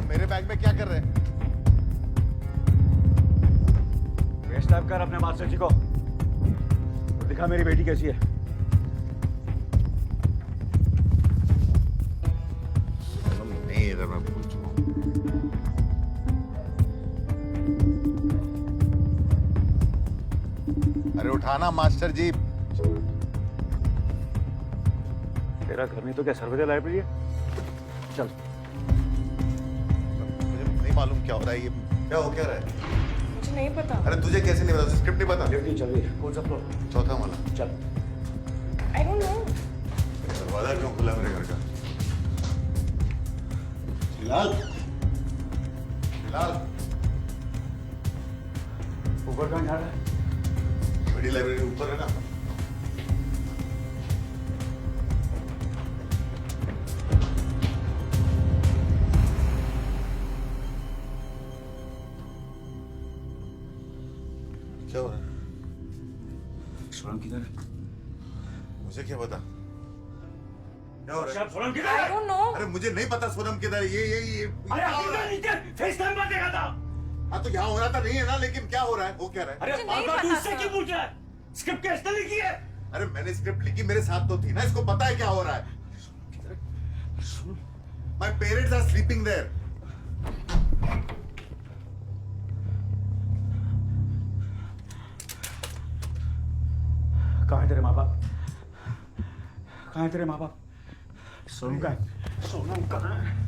मेरे बैग में क्या कर रहे हैं? वेस्ट टाइप कर अपने मास्टर जी को। दिखा मेरी बेटी कैसी है। नहीं इधर मैं भूल चुका हूँ। अरे उठाना मास्टर जी। तेरा घर नहीं तो क्या सर्वोदय लाइब्रेरी है? चल। मालूम क्या हो रहा है? ये क्या हो क्या रहा है? मुझे नहीं पता। अरे तुझे कैसे नहीं पता? स्क्रिप्ट नहीं पता? चल रही है। कौन सा फ्लोर? चौथा वाला। चल। I don't know. दरवाजा क्यों खुला मेरे घर का? फिलहाल ऊपर कहाँ जा रहा है? बड़ी लाइब्रेरी ऊपर है ना। मुझे क्या पता क्या हो रहा है? सोनम किधर है? I don't know. अरे मुझे नहीं पता सोनम किधर है। ये अरे अभी नीचे फेस टाइम पर देखा था। हाँ तो यहाँ हो रहा था नहीं है ना, लेकिन क्या हो रहा है? वो क्या रहा है? अरे बाबा तू इससे क्यों पूछ रहा है? स्क्रिप्ट कैसे लिखी है? अरे मैंने स्क्रिप्ट लिखी, मेरे साथ तो थी ना, इसको पता है क्या हो रहा है। My parents are sleeping there. कहाँ है तेरे माँ बाप? कहाँ है तेरे माँ बाप? सोनम कहाँ है? सोनम कहाँ है?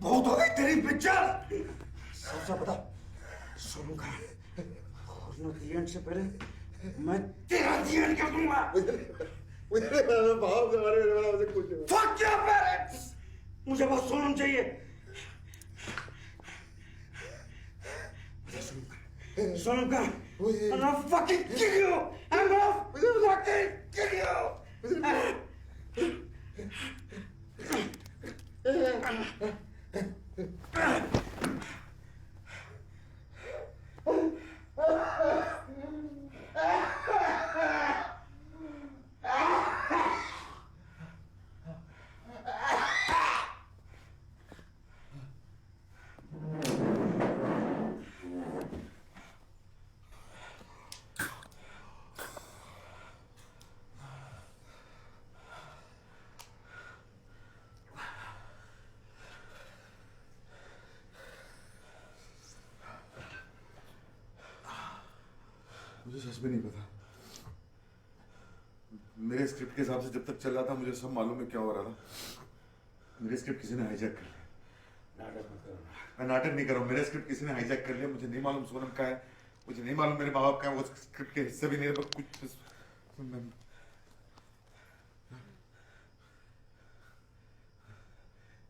बहुत हो गई तेरी पिक्चर। सबसे बता सोनू का और से पहले मैं तेरा जीवन कर दूंगा। Fuck your parents! मुझे बहुत सोनम चाहिए। सोनम का I'm gonna fucking kill you! I'm gonna fucking kill you! मुझे सच में नहीं पता। मेरे स्क्रिप्ट के हिसाब से जब तक चल रहा था मुझे सब मालूम है क्या हो रहा था। मेरे स्क्रिप्ट किसी ने हाईजैक कर लिया। मैं नाटक नहीं कर रहा हूँ। मेरे स्क्रिप्ट किसी ने हाईजैक कर लिया। मुझे नहीं मालूम सोनम का है, मुझे नहीं मालूम मेरे माँ बाप का है। वो स्क्रिप्ट के हिस्से भी नहीं है। कुछ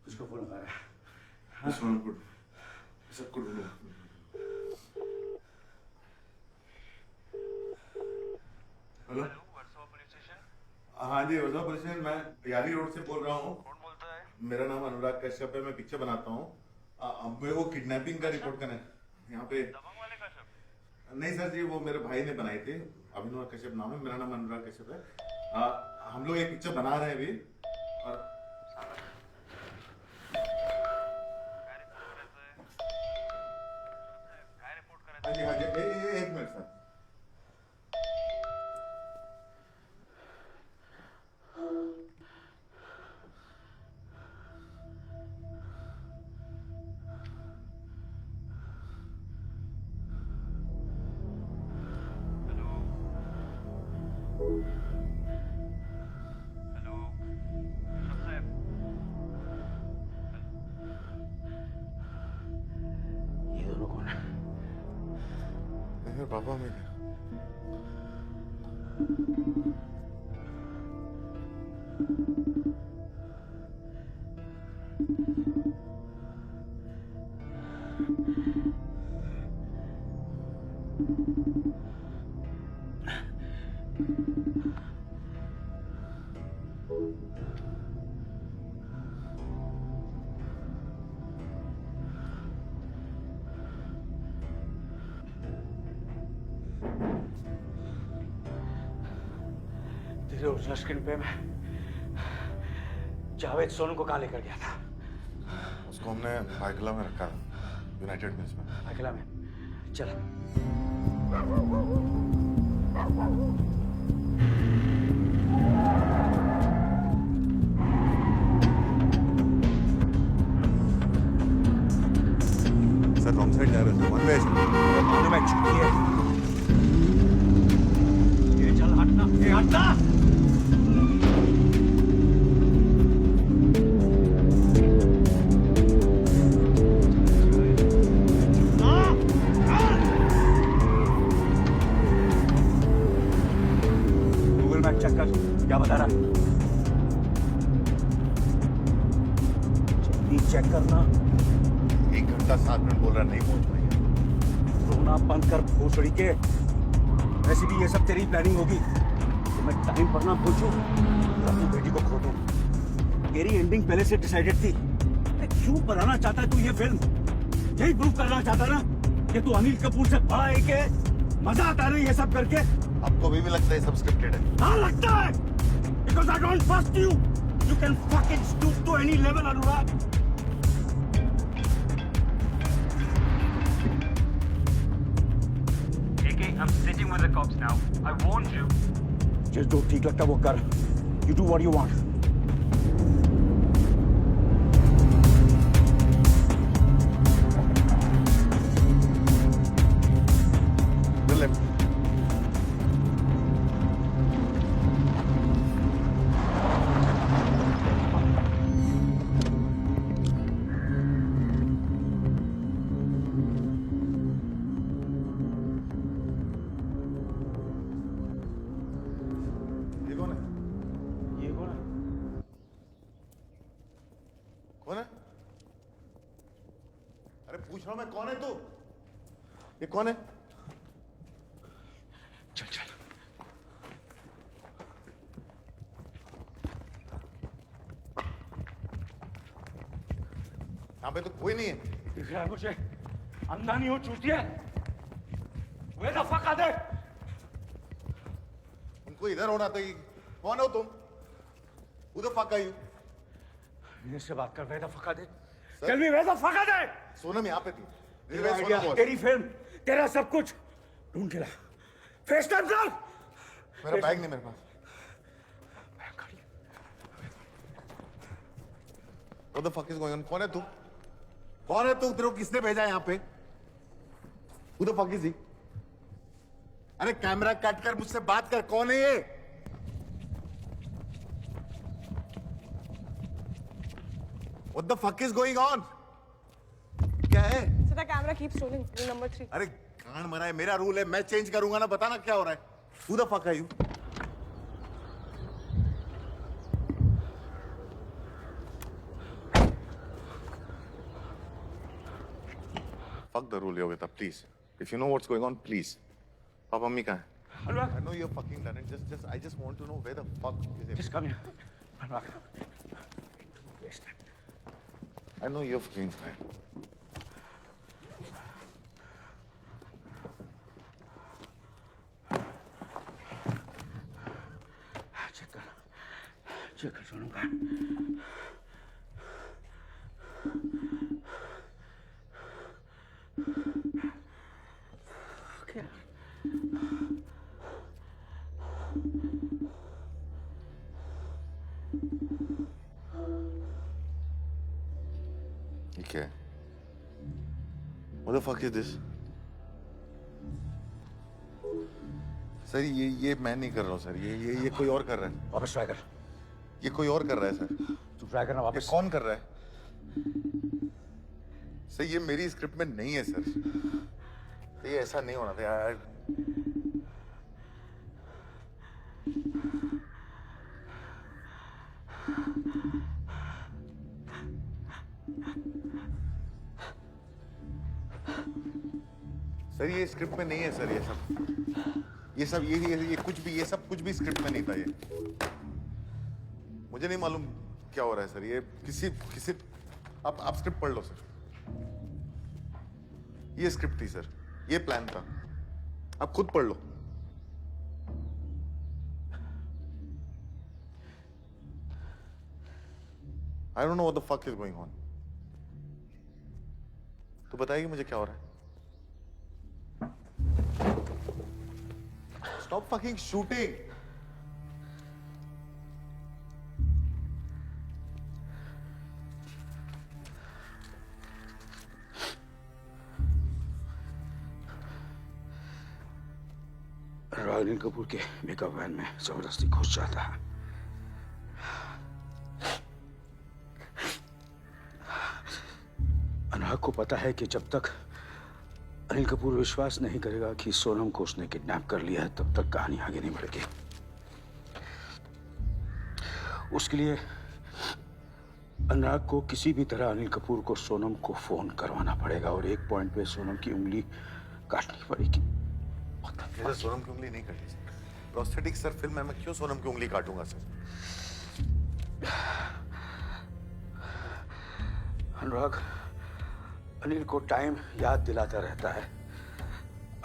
उसको फोन लगाया। सोनम को सबको ढूंढो। हेलो हाँ जी वर्सोवा पुलिस स्टेशन। मैं यारी रोड से बोल रहा हूँ। कौन बोलता है? मेरा नाम अनुराग कश्यप है। मैं पिक्चर बनाता हूँ। मेरे को किडनैपिंग का रिपोर्ट करना है यहाँ पे। नहीं सर जी, वो मेरे भाई ने बनाई थी। अभिनव कश्यप नाम है। मेरा नाम अनुराग कश्यप है। हम लोग एक पिक्चर बना रहे हैं अभी। और हाँ जी हाँ जी एक मिनट सर। ये दोनों कौन है? मेरे पापा में तेरे ओरिजिनल स्क्रीन पे मैं जावेद सोनू को कहाँ लेकर गया था? उसको हमने भाईकला में रखा, यूनाइटेड मिल्स में। भाईकला में? चल सर रॉन्ग साइड जा रहे हैं, वन वे मालूम है छुट्टी है। ये चल हटना, ये हटना। गूगल मैप चेक कर, क्या बता रहा है? जल्दी चेक करना। 1 घंटा 7 मिनट बोल रहा, नहीं पहुंच पाएंगे। रोना बंद कर भोसड़ी के। वैसे भी ये सब तेरी प्लानिंग होगी। तो मैं टाइम पर ना पहुंचूं, अपनी बेटी को खो दूं। तेरी एंडिंग पहले से डिसाइडेड थी। अरे क्यों बनाना चाहता है तू ये फिल्म? यही प्रूव करना चाहता ना कि तू अनिल कपूर से बड़ा है के मजा आता है ना ये सब करके? आपको अभी भी लगता है सब स्क्रिप्टेड है? हाँ लगता है। Because I don't trust you. You can fucking stoop to any level, Anurag. AK, I'm sitting with the cops now. I warned you. Just जो ठीक लगता है वो कर. You do what you want. The left. ये कौन है? ये कौन है? कौन है? अरे पूछ रहा हूं मैं, कौन है तू? ये कौन है? चल चल। यहाँ पे तो कोई नहीं है। दिख रहा है मुझे? अंधा नहीं हो चूतिया। Where the fuck are they? उनको इधर होना तो कौन हो तुम? Who the fuck are you? मेरे से बात कर। Where the fuck are they? Tell me where the fuck are they? Sonam यहाँ पे थी। तेरा आइडिया, तेरी फिल्म, तेरा सब कुछ ढूंढ के ला। फेस टाइम कर। मेरा बैग नहीं मेरे पास। What the fuck is going on? कौन है तू? कौन है तू? तेरे को किसने भेजा यहाँ पे? Who the fuck is he? अरे कैमरा कट कर मुझसे बात कर, कौन है ये? What the fuck is going on? क्या है? So the camera keeps rolling. Rule number 3. अरे कान मरा है, मेरा रूल है, मैं चेंज करूंगा ना, बताना क्या हो रहा है? Who the fuck are you? Fuck the rule, Yogita, please. If you know what's going on, please. Papa, mummy कहाँ है? Anurag. I know you're fucking done it. I just want to know where the fuck is it? Just come here. Anurag. I know you're fucking fine. Check कर सोनू का। क्या? ये क्या है? What the fuck is this? Sir ये मैं नहीं कर रहा हूँ सर, ये कोई और कर रहा है। वापस ट्राई कर। ये कोई और कर रहा है सर। तू ट्राई करना वापस। ये कौन कर रहा है? सर ये मेरी स्क्रिप्ट में नहीं है सर। ये ऐसा नहीं होना था यार। सर ये स्क्रिप्ट में नहीं है सर, ये सब कुछ भी स्क्रिप्ट में नहीं था। ये मुझे नहीं मालूम क्या हो रहा है सर। ये किसी आप स्क्रिप्ट पढ़ लो सर। ये स्क्रिप्ट थी सर, ये प्लान था, आप खुद पढ़ लो। I don't know what the fuck is going on. तो बताइए मुझे क्या हो रहा है? Stop fucking shooting. Anil Kapoor के मेकअप वैन में जबरदस्ती घुस जाता है। अनुराग को पता है कि जब तक अनिल कपूर विश्वास नहीं करेगा कि सोनम को उसने किडनैप कर लिया है, तब तक कहानी आगे नहीं बढ़ेगी। उसके लिए अनुराग को किसी भी तरह अनिल कपूर को सोनम को फोन करवाना पड़ेगा और एक पॉइंट पे सोनम की उंगली काटनी पड़ेगी। सर सोनम की उंगली नहीं काटी सर। प्रोस्थेटिक सर फिल्म है, मैं क्यों सोनम की उंगली काटूंगा सर? अनुराग अनिल को टाइम याद दिलाता रहता है।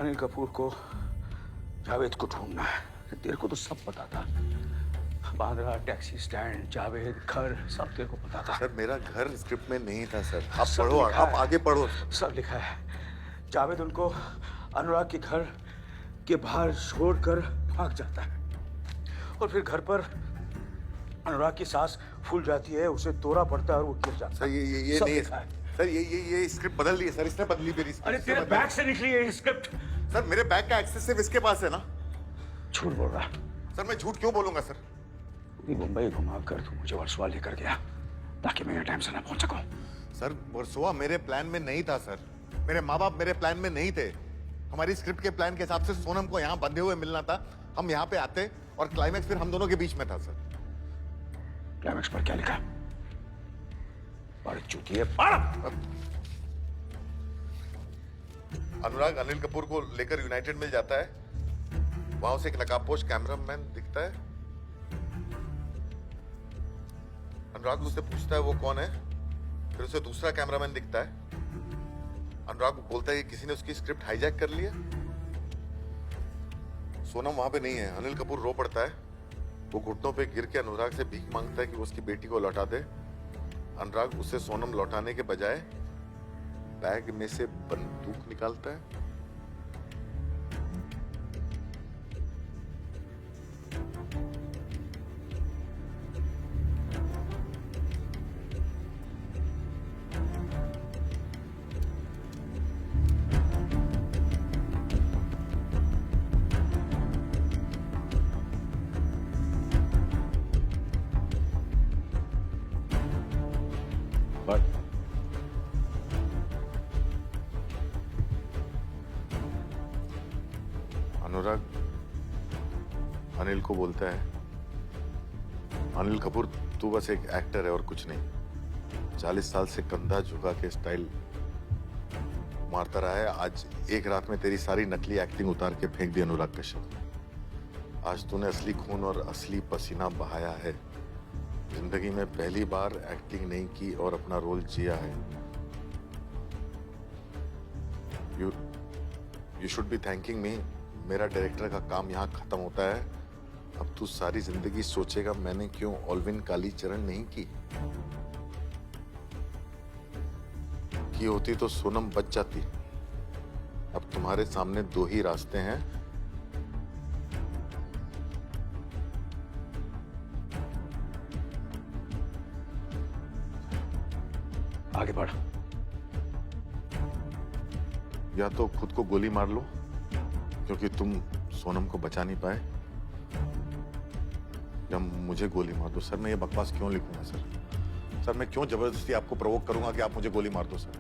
अनिल कपूर को जावेद को ढूंढना है। तेरे को तो सब पता था। बांद्रा टैक्सी स्टैंड, जावेद, घर, सब तेरे को पता था। सर मेरा घर स्क्रिप्ट में नहीं था सर। आप पढ़ो, आप आगे पढ़ो। सब लिखा है। जावेद उनको अनुराग के घर के बाहर छोड़कर भाग जाता है और फिर घर पर अनुराग की सांस फूल जाती है, उसे दौरा पड़ता है और वो गिर जाता है। सर ये नहीं है सर। ये स्क्रिप्ट बदल दी है सर। इसने बदली मेरी स्क्रिप्ट। अरे तेरे बैग से निकली है ये स्क्रिप्ट। सर मेरे बैग का एक्सेस सिर्फ इसके पास है ना। झूठ बोल रहा। सर मैं झूठ क्यों बोलूंगा सर? मुंबई घुमा कर तू मुझे वर्सोवा लेकर गया ताकि मैं टाइम से ना पहुंच सकूं। सर वर्सोवा मेरे प्लान में नहीं था सर। मेरे माँ बाप मेरे प्लान में नहीं थे। हमारी स्क्रिप्ट के प्लान के हिसाब से सोनम को यहाँ बंधे हुए मिलना था। हम यहाँ पे आते और क्लाइमैक्स फिर हम दोनों के बीच में था सर। क्लाइमैक्स पर क्या लिखा? बड़ी चूती है। अनुराग अनिल कपूर को लेकर यूनाइटेड मिल जाता है। वहां उसे एक नकाबपोश कैमरामैन दिखता है। अनुराग उससे पूछता है वो कौन है। फिर उसे दूसरा कैमरामैन दिखता है। अनुराग बोलता है कि किसी ने उसकी स्क्रिप्ट हाईजैक कर लिया। सोनम वहां पे नहीं है। अनिल कपूर रो पड़ता है। वो घुटनों पे गिर के अनुराग से भीख मांगता है कि वो उसकी बेटी को लौटा दे। अनुराग उसे सोनम लौटाने के बजाय बैग में से बंदूक निकालता है। अनुराग अनिल को बोलता है, अनिल कपूर तू बस एक एक्टर है और कुछ नहीं। 40 साल से कंधा झुका के स्टाइल मारता रहा है। आज एक रात में तेरी सारी नकली एक्टिंग उतार के फेंक दी अनुराग कश्यप। आज तूने असली खून और असली पसीना बहाया है। जिंदगी में पहली बार एक्टिंग नहीं की और अपना रोल जिया है। यू शुड बी थैंकिंग मी। मेरा डायरेक्टर का काम यहाँ खत्म होता है। अब तू सारी जिंदगी सोचेगा मैंने क्यों ऑल्विन कालीचरण नहीं की होती तो सोनम बच जाती। अब तुम्हारे सामने दो ही रास्ते हैं। आगे बढ़। या तो खुद को गोली मार लो क्योंकि तुम सोनम को बचा नहीं पाए, या मुझे गोली मार दो। सर मैं ये बकवास क्यों लिखूंगा सर? सर मैं क्यों जबरदस्ती आपको प्रोवोक करूंगा कि आप मुझे गोली मार दो सर?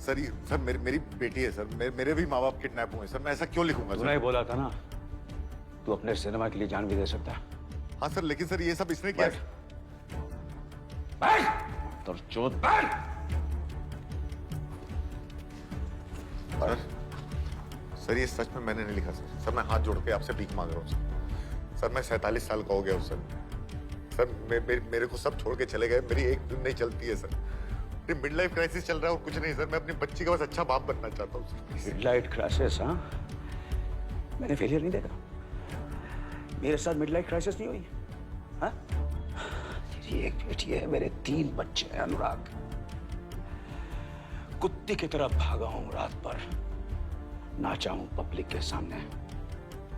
सर मेरी बेटी है सर। मेरे भी माँ बाप किडनैप हुए सर। मैं ऐसा क्यों लिखूंगा सर? तूने बोला था ना तू अपने सिनेमा के लिए जान भी दे सकता है। हाँ सर, लेकिन सर ये सब इसने किया। तो चोट सर ये सच में मैंने नहीं लिखा सर। सर मैं हाथ जोड़ के आपसे भीख मांग रहा हूँ सर। सर मैं 47 साल का हो गया हूँ सर। सर मेरे को सब छोड़ के चले गए। मेरी एक दिन नहीं चलती है सर। मिड लाइफ क्राइसिस चल रहा है और कुछ नहीं सर। मैं अपनी बच्ची का बस अच्छा बाप बनना चाहता हूँ सर। Mid life crisis? हाँ, मैंने फेलियर नहीं देखा। मेरे साथ मिड लाइफ क्राइसिस नहीं हुई। हाँ, तेरी एक बेटी है, मेरे 3 बच्चे हैं। अनुराग, कुत्ते की तरह भागा हूं रात भर, नाचा हूं पब्लिक के सामने।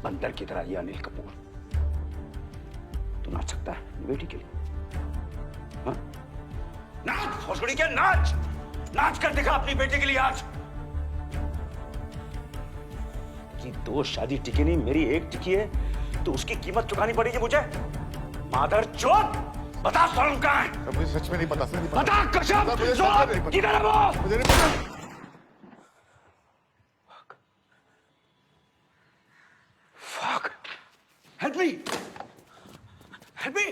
बंदर की तरह ये अनिल कपूर। तू नाच सकता है बेटी के लिए? हाँ? नाच भोसड़ी के, नाच नाच कर दिखा अपनी बेटी के लिए आज। कि 2 शादी टिकी नहीं, मेरी एक टिकी है, तो उसकी कीमत चुकानी पड़ेगी मुझे। मादर चोद, बता सोनम कहाँ है? मुझे सच में नहीं पता सर। बता कश्यप, किधर है वो? मुझे नहीं पता। Fuck! Help me! Help me!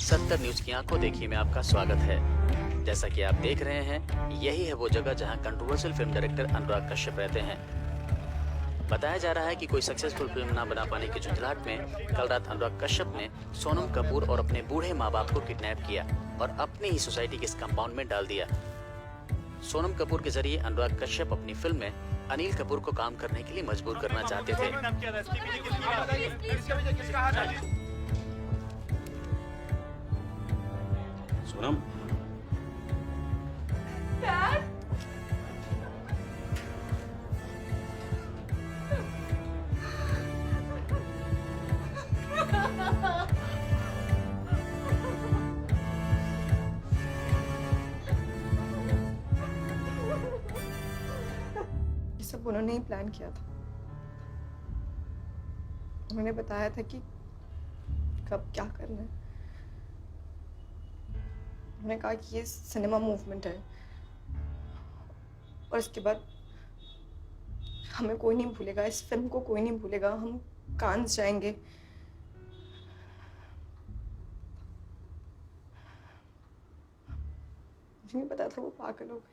सत्तर न्यूज की आंखों देखिए में आपका स्वागत है। जैसा कि आप देख रहे हैं, यही है वो जगह जहां controversial film director Anurag Kashyap रहते हैं। बताया जा रहा है कि कोई सक्सेसफुल फिल्म ना बना पाने की झुंझलाहट में कल रात अनुराग कश्यप ने सोनम कपूर और अपने बूढ़े माँ बाप को किडनैप किया और अपनी ही सोसाइटी के इस कंपाउंड में डाल दिया। सोनम कपूर के जरिए अनुराग कश्यप अपनी फिल्म में अनिल कपूर को काम करने के लिए मजबूर करना चाहते थे। सोनम, ये सब उन्होंने ही प्लान किया था। उन्होंने बताया था कि कब क्या करना है। उन्होंने कहा कि ये सिनेमा मूवमेंट है और इसके बाद हमें कोई नहीं भूलेगा, इस फिल्म को कोई नहीं भूलेगा, हम कांस जाएंगे। मुझे नहीं पता था वो पागल हो गए।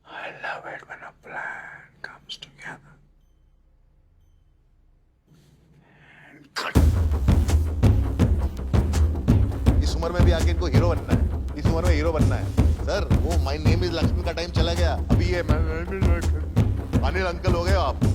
I love it when a plan comes together. इस उम्र में भी आके इनको हीरो बनना है। इस उम्र में हीरो बनना है सर। वो माय नेम इज लक्ष्मी का टाइम चला गया। अभी ये अनिल अंकल हो गए हो आप।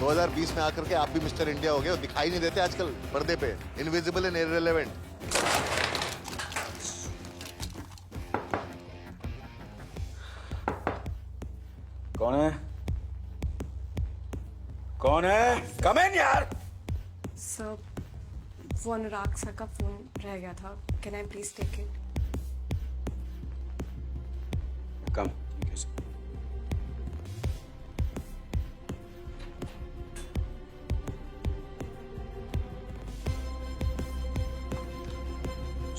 दो 2020 में आकर के आप भी मिस्टर इंडिया हो गए हो। दिखाई नहीं देते आजकल पर्दे पे, इनविजिबल एंड इररिलेवेंट। कौन है? कौन है? कम इन यार। सर, वो अनुराग सर का फोन रह गया था। Can I please take it? Come.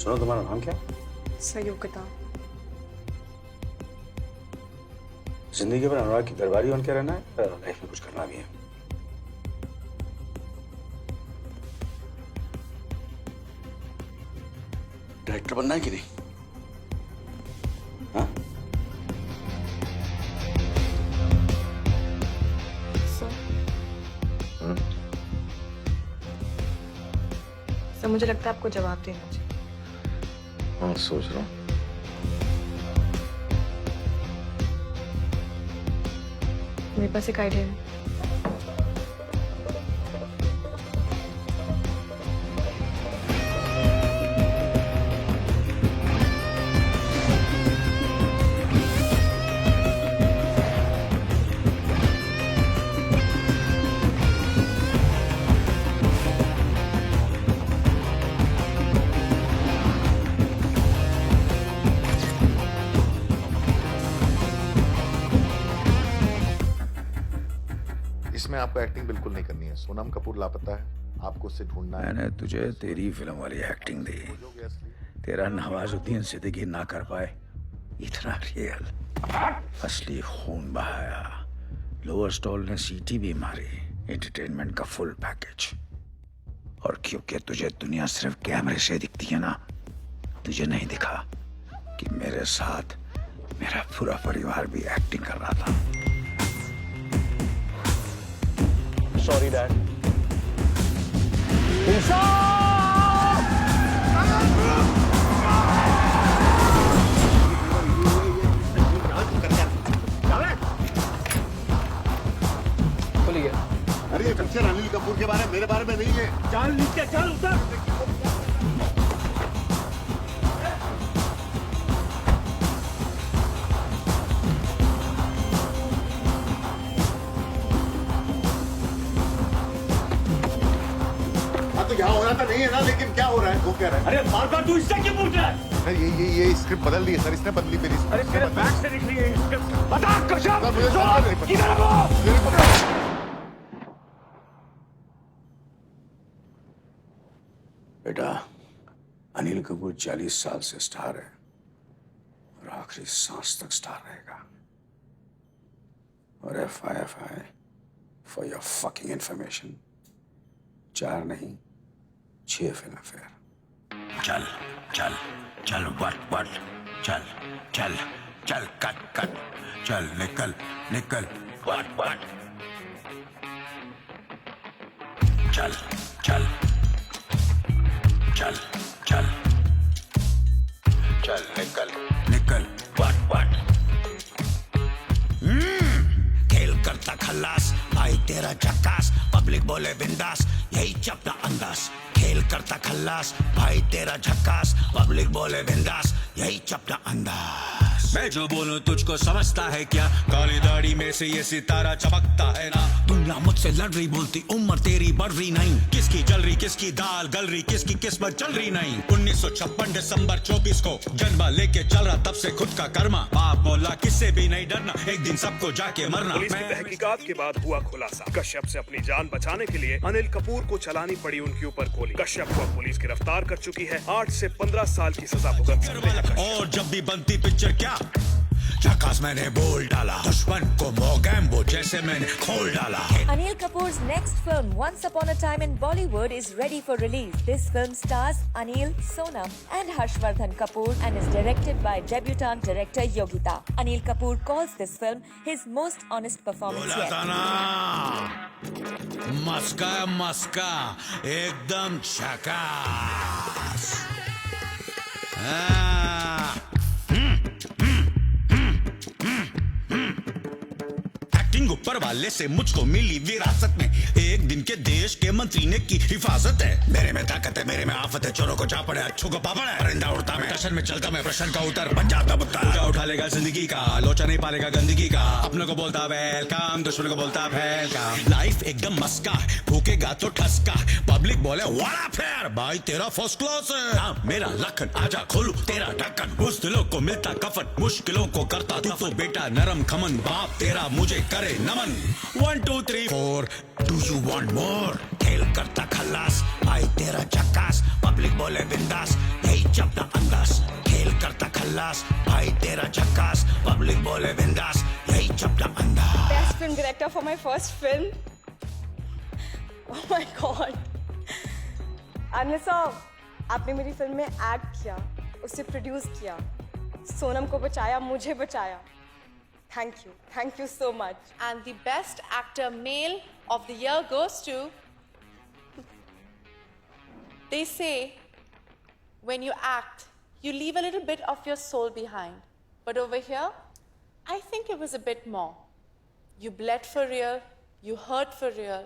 सुनो, तुम्हारा नाम क्या? संयुक्ता। जिंदगी भर अनुराग की दरबारी बन के रहना है, लाइफ में कुछ करना भी है। डायरेक्टर बनना है कि नहीं? हाँ? सर, मुझे लगता है आपको जवाब देना चाहिए। हाँ, सोच रहा हूँ। मेरे पास एक आइडिया है। इसमें आपको एक्टिंग बिल्कुल नहीं करनी है। सोनम कपूर लापता है, आपको उससे ढूंढना है। मैंने तुझे तेरी फिल्म वाली एक्टिंग दी, तेरा नवाजुद्दीन सिद्दीकी ना कर पाए इतना रियल। असली खून बहाया, लोअर स्टॉल ने सीटी भी मारी, एंटरटेनमेंट का फुल पैकेज। और क्योंकि तुझे दुनिया सिर्फ कैमरे से दिखती है ना, तुझे नहीं दिखा कि मेरे साथ मेरा पूरा परिवार भी एक्टिंग कर रहा था। Sorry dad. अरे ये पिक्चर अनिल कपूर के बारे में, मेरे बारे में नहीं है। चल नीचे चल, उतर। तो यहाँ हो रहा था नहीं है ना, लेकिन क्या हो रहा है वो कह रहा है। अरे बार बार तू इससे क्यों पूछ रहा है? ये स्क्रिप्ट बदल दी है सर, इसने बदली मेरी। अरे तेरे बैग से निकली है स्क्रिप्ट। बता कश्यप, मुझे किधर है वो? बेटा, अनिल कपूर 40 साल से स्टार है और आखिरी सांस तक स्टार रहेगा। और FIFI for your fucking information, 4 नहीं 6 फिल्म फेयर। चल चल चल, वट चल चल चल, कट चल, निकल निकल, वट चल चल चल चल चल, निकल वट खेल करता खल्लास, भाई तेरा झक्कास, पब्लिक बोले बिंदास, यही चपटा अंदाज। खेल करता खल्लास, भाई तेरा झक्कास, पब्लिक बोले बिंदास, यही चपटा अंदाज। मैं जो बोलूं तुझको समझता है क्या, काली दाढ़ी में से ये सितारा चमकता है ना। दुनिया मुझसे लड़ रही, बोलती उम्र तेरी बढ़ रही नहीं, किसकी जल रही, किसकी दाल गल रही, किसकी किस्मत चल रही नहीं। 1956 दिसंबर 24 को जन्म लेके चल रहा, तब से खुद का कर्मा, बाप मौला किससे भी नहीं डरना, एक दिन सबको जाके मरना। पुलिस की तहकीकात के बाद हुआ खुलासा, कश्यप से अपनी जान बचाने के लिए अनिल कपूर को चलानी पड़ी उनके ऊपर गोली। कश्यप को पुलिस गिरफ्तार कर चुकी है, 8 से 15 साल की सजा भुगत सकते हैं। और जब भी बनती पिक्चर क्या झकास मैंने बोल डाला, दुश्मन को मोगैम्बो जैसे मैंने खोल डाला। Anil Kapoor's next film, Once Upon a Time in Bollywood, is ready for release. This film stars Anil, Sonam, and Harshvardhan Kapoor and is directed by debutant director Yogita. Anil Kapoor calls this film his most honest performance yet. मस्का एकदम झकास। Acting ऊपर वाले से मुझको मिली विरासत में, एक दिन के देश के मंत्री ने की हिफाजत है। मेरे में ताकत है, मेरे में आफत है, चोरों को जा पड़े, अच्छों को पापड़ है। परिंदा उड़ता मैं, टशन में चलता मैं, प्रश्न का उत्तर बन जाता बुत्ता। उठा लेगा जिंदगी का, लोचा नहीं पालेगा गंदगी का, अपनों को बोलता वेलकम, दुश्मन को बोलता वेलकम। लाइफ एकदम मस्का, भूखेगा तो ठसका, पब्लिक बोले वाला फेयर, भाई तेरा फर्स्ट क्लास है। हाँ, मेरा लखन आजा खोलू तेरा ढक्कन, मुश्किलों को मिलता कफन, मुश्किलों को करता तू तो बेटा नरम खमन, बाप तेरा मुझे करे नमन। 1 2 3 4 डू यू वांट मोर? खेल करता खल्लास, भाई तेरा झक्कास, पब्लिक बोले बिंदास, यही चपटा अंदाज। खेल करता खल्लास, भाई तेरा झक्कास, पब्लिक बोले बिंदास, यही चपटा अंदाज। Best film director for my first film. Oh my God. Anil साहब, आपने मेरी फिल्म में एक्ट किया, उसे प्रोड्यूस किया, सोनम को बचाया, मुझे बचाया। Thank you so much. And the best actor male of the year goes to... They say, when you act, you leave a little bit of your soul behind. But over here, I think it was a bit more. You bled for real, you hurt for real,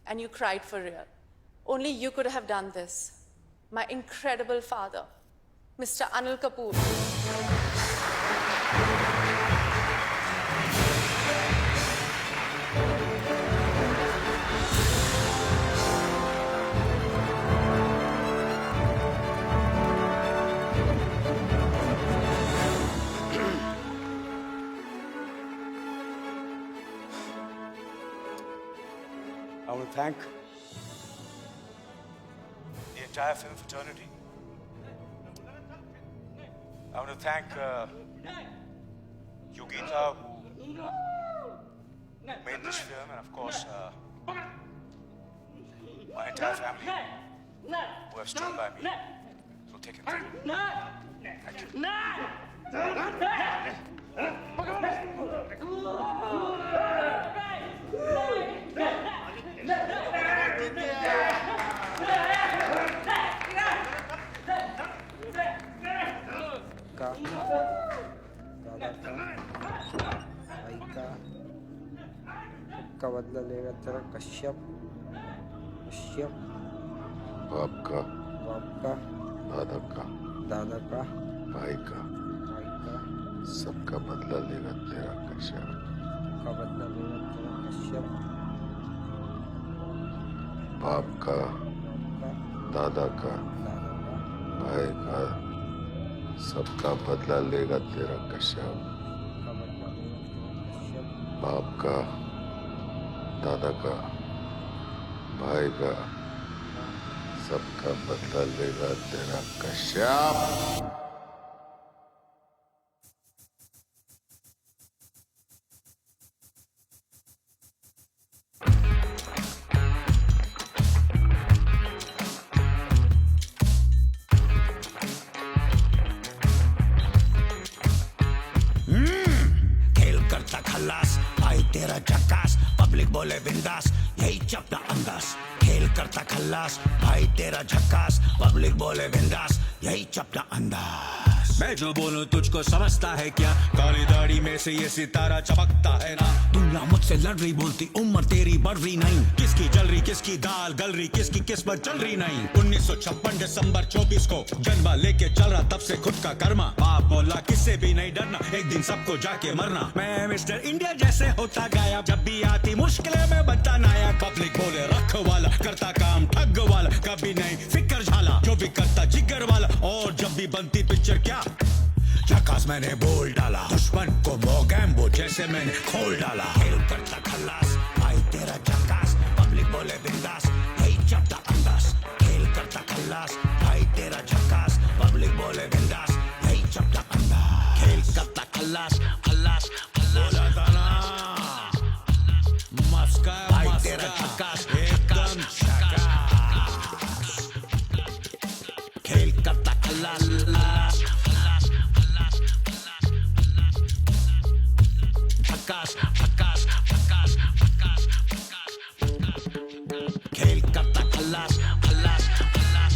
and you cried for real. Only you could have done this. My incredible father, Mr. Anil Kapoor. I want to thank the entire film fraternity. I want to thank Yogita, who made this film, and of course, my entire family who have stood by me through thick and thin. Thank you. का बदला लेगा तेरा कश्यप कश्यप बाप का दादा का भाई का सबका बदला लेगा तेरा कश्यप का बदला लेगा तेरा कश्यप बाप का दादा का भाई का सबका बदला लेगा तेरा कश्यप बाप का दादा का भाई का सबका बदला लेगा तेरा कश्यप। खेल करता खल्लास भाई तेरा झक्कास पब्लिक बोले बिंदास यही चपटा अंदाज खेल करता खल्लास भाई तेरा झक्कास पब्लिक बोले बिंदास यही चपटा अंदाज मैं जो बोलूं तुझको समझता है क्या काली दाढ़ी में से ये सितारा चमकता है ना दुनिया मुझसे लड़ रही बोलती उम्र तेरी बढ़ रही नहीं किसकी जल रही किसकी दाल गल रही किसकी किस्मत चल रही नहीं 1956 दिसंबर 24 को जन्मा लेके चल रहा तब से खुद का कर्मा बाप बोला किससे भी नहीं डरना एक दिन सबको जाके मरना मैं मिस्टर इंडिया जैसे होता गायब जब भी आती मुश्किलें में बनता नायक पब्लिक बोले रख वाला करता काम ठग वाला कभी नहीं फिकर झाला जो भी करता जिगर वाला और जब भी बनती पिक्चर क्या झकास मैंने बोल डाला दुश्मन को मोगैम्बो जैसे मैंने खोल डाला खेल करता खल्लास भाई तेरा झकास पब्लिक बोले बिंदास यही चपटा अंदाज खेल करता खल्लास भाई तेरा झकास पब्लिक बोले बिंदास यही चपटा अंदाज खेल करता खल्लास खल्लास बोला था ना मस्का भाई तेरा झकास एकदम झकास खेल करता खल्लास झकास झकास झकास झकास खेल करता खल्लास खल्लास खल्लास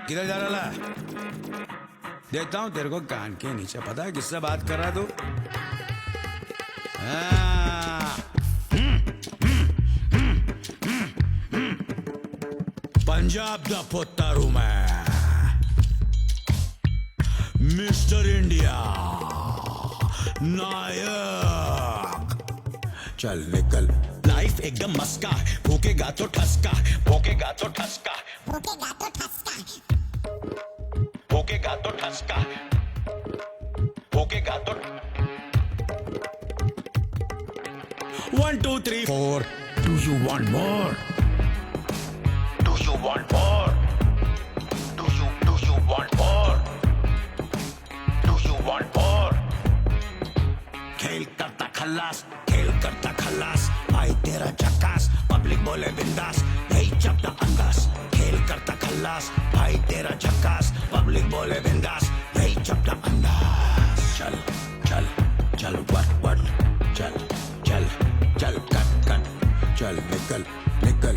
किधर जा रहा है देखता हूं तेरे को कान के नीचे पता है किससे बात कर रहा तू पंजाब दा पुत्तर मैं मिस्टर इंडिया नायक चल निकल लाइफ एकदम मस्का है भूखेगा तो ठसका भूखेगा तो ठसका भूखेगा तो ठसका भूखेगा तो ठसका भूखेगा तो 1 2 3 4 Do you want more? Do you want more? Do you want more? Do you want more? खेल करता खल्लास भाई तेरा झकास पब्लिक बोले बिंदास यही चपटा अंदाज खेल करता खल्लास भाई तेरा झकास पब्लिक बोले बिंदास यही चपटा अंदाज चल चल चल वट चल चल चल कट चल निकल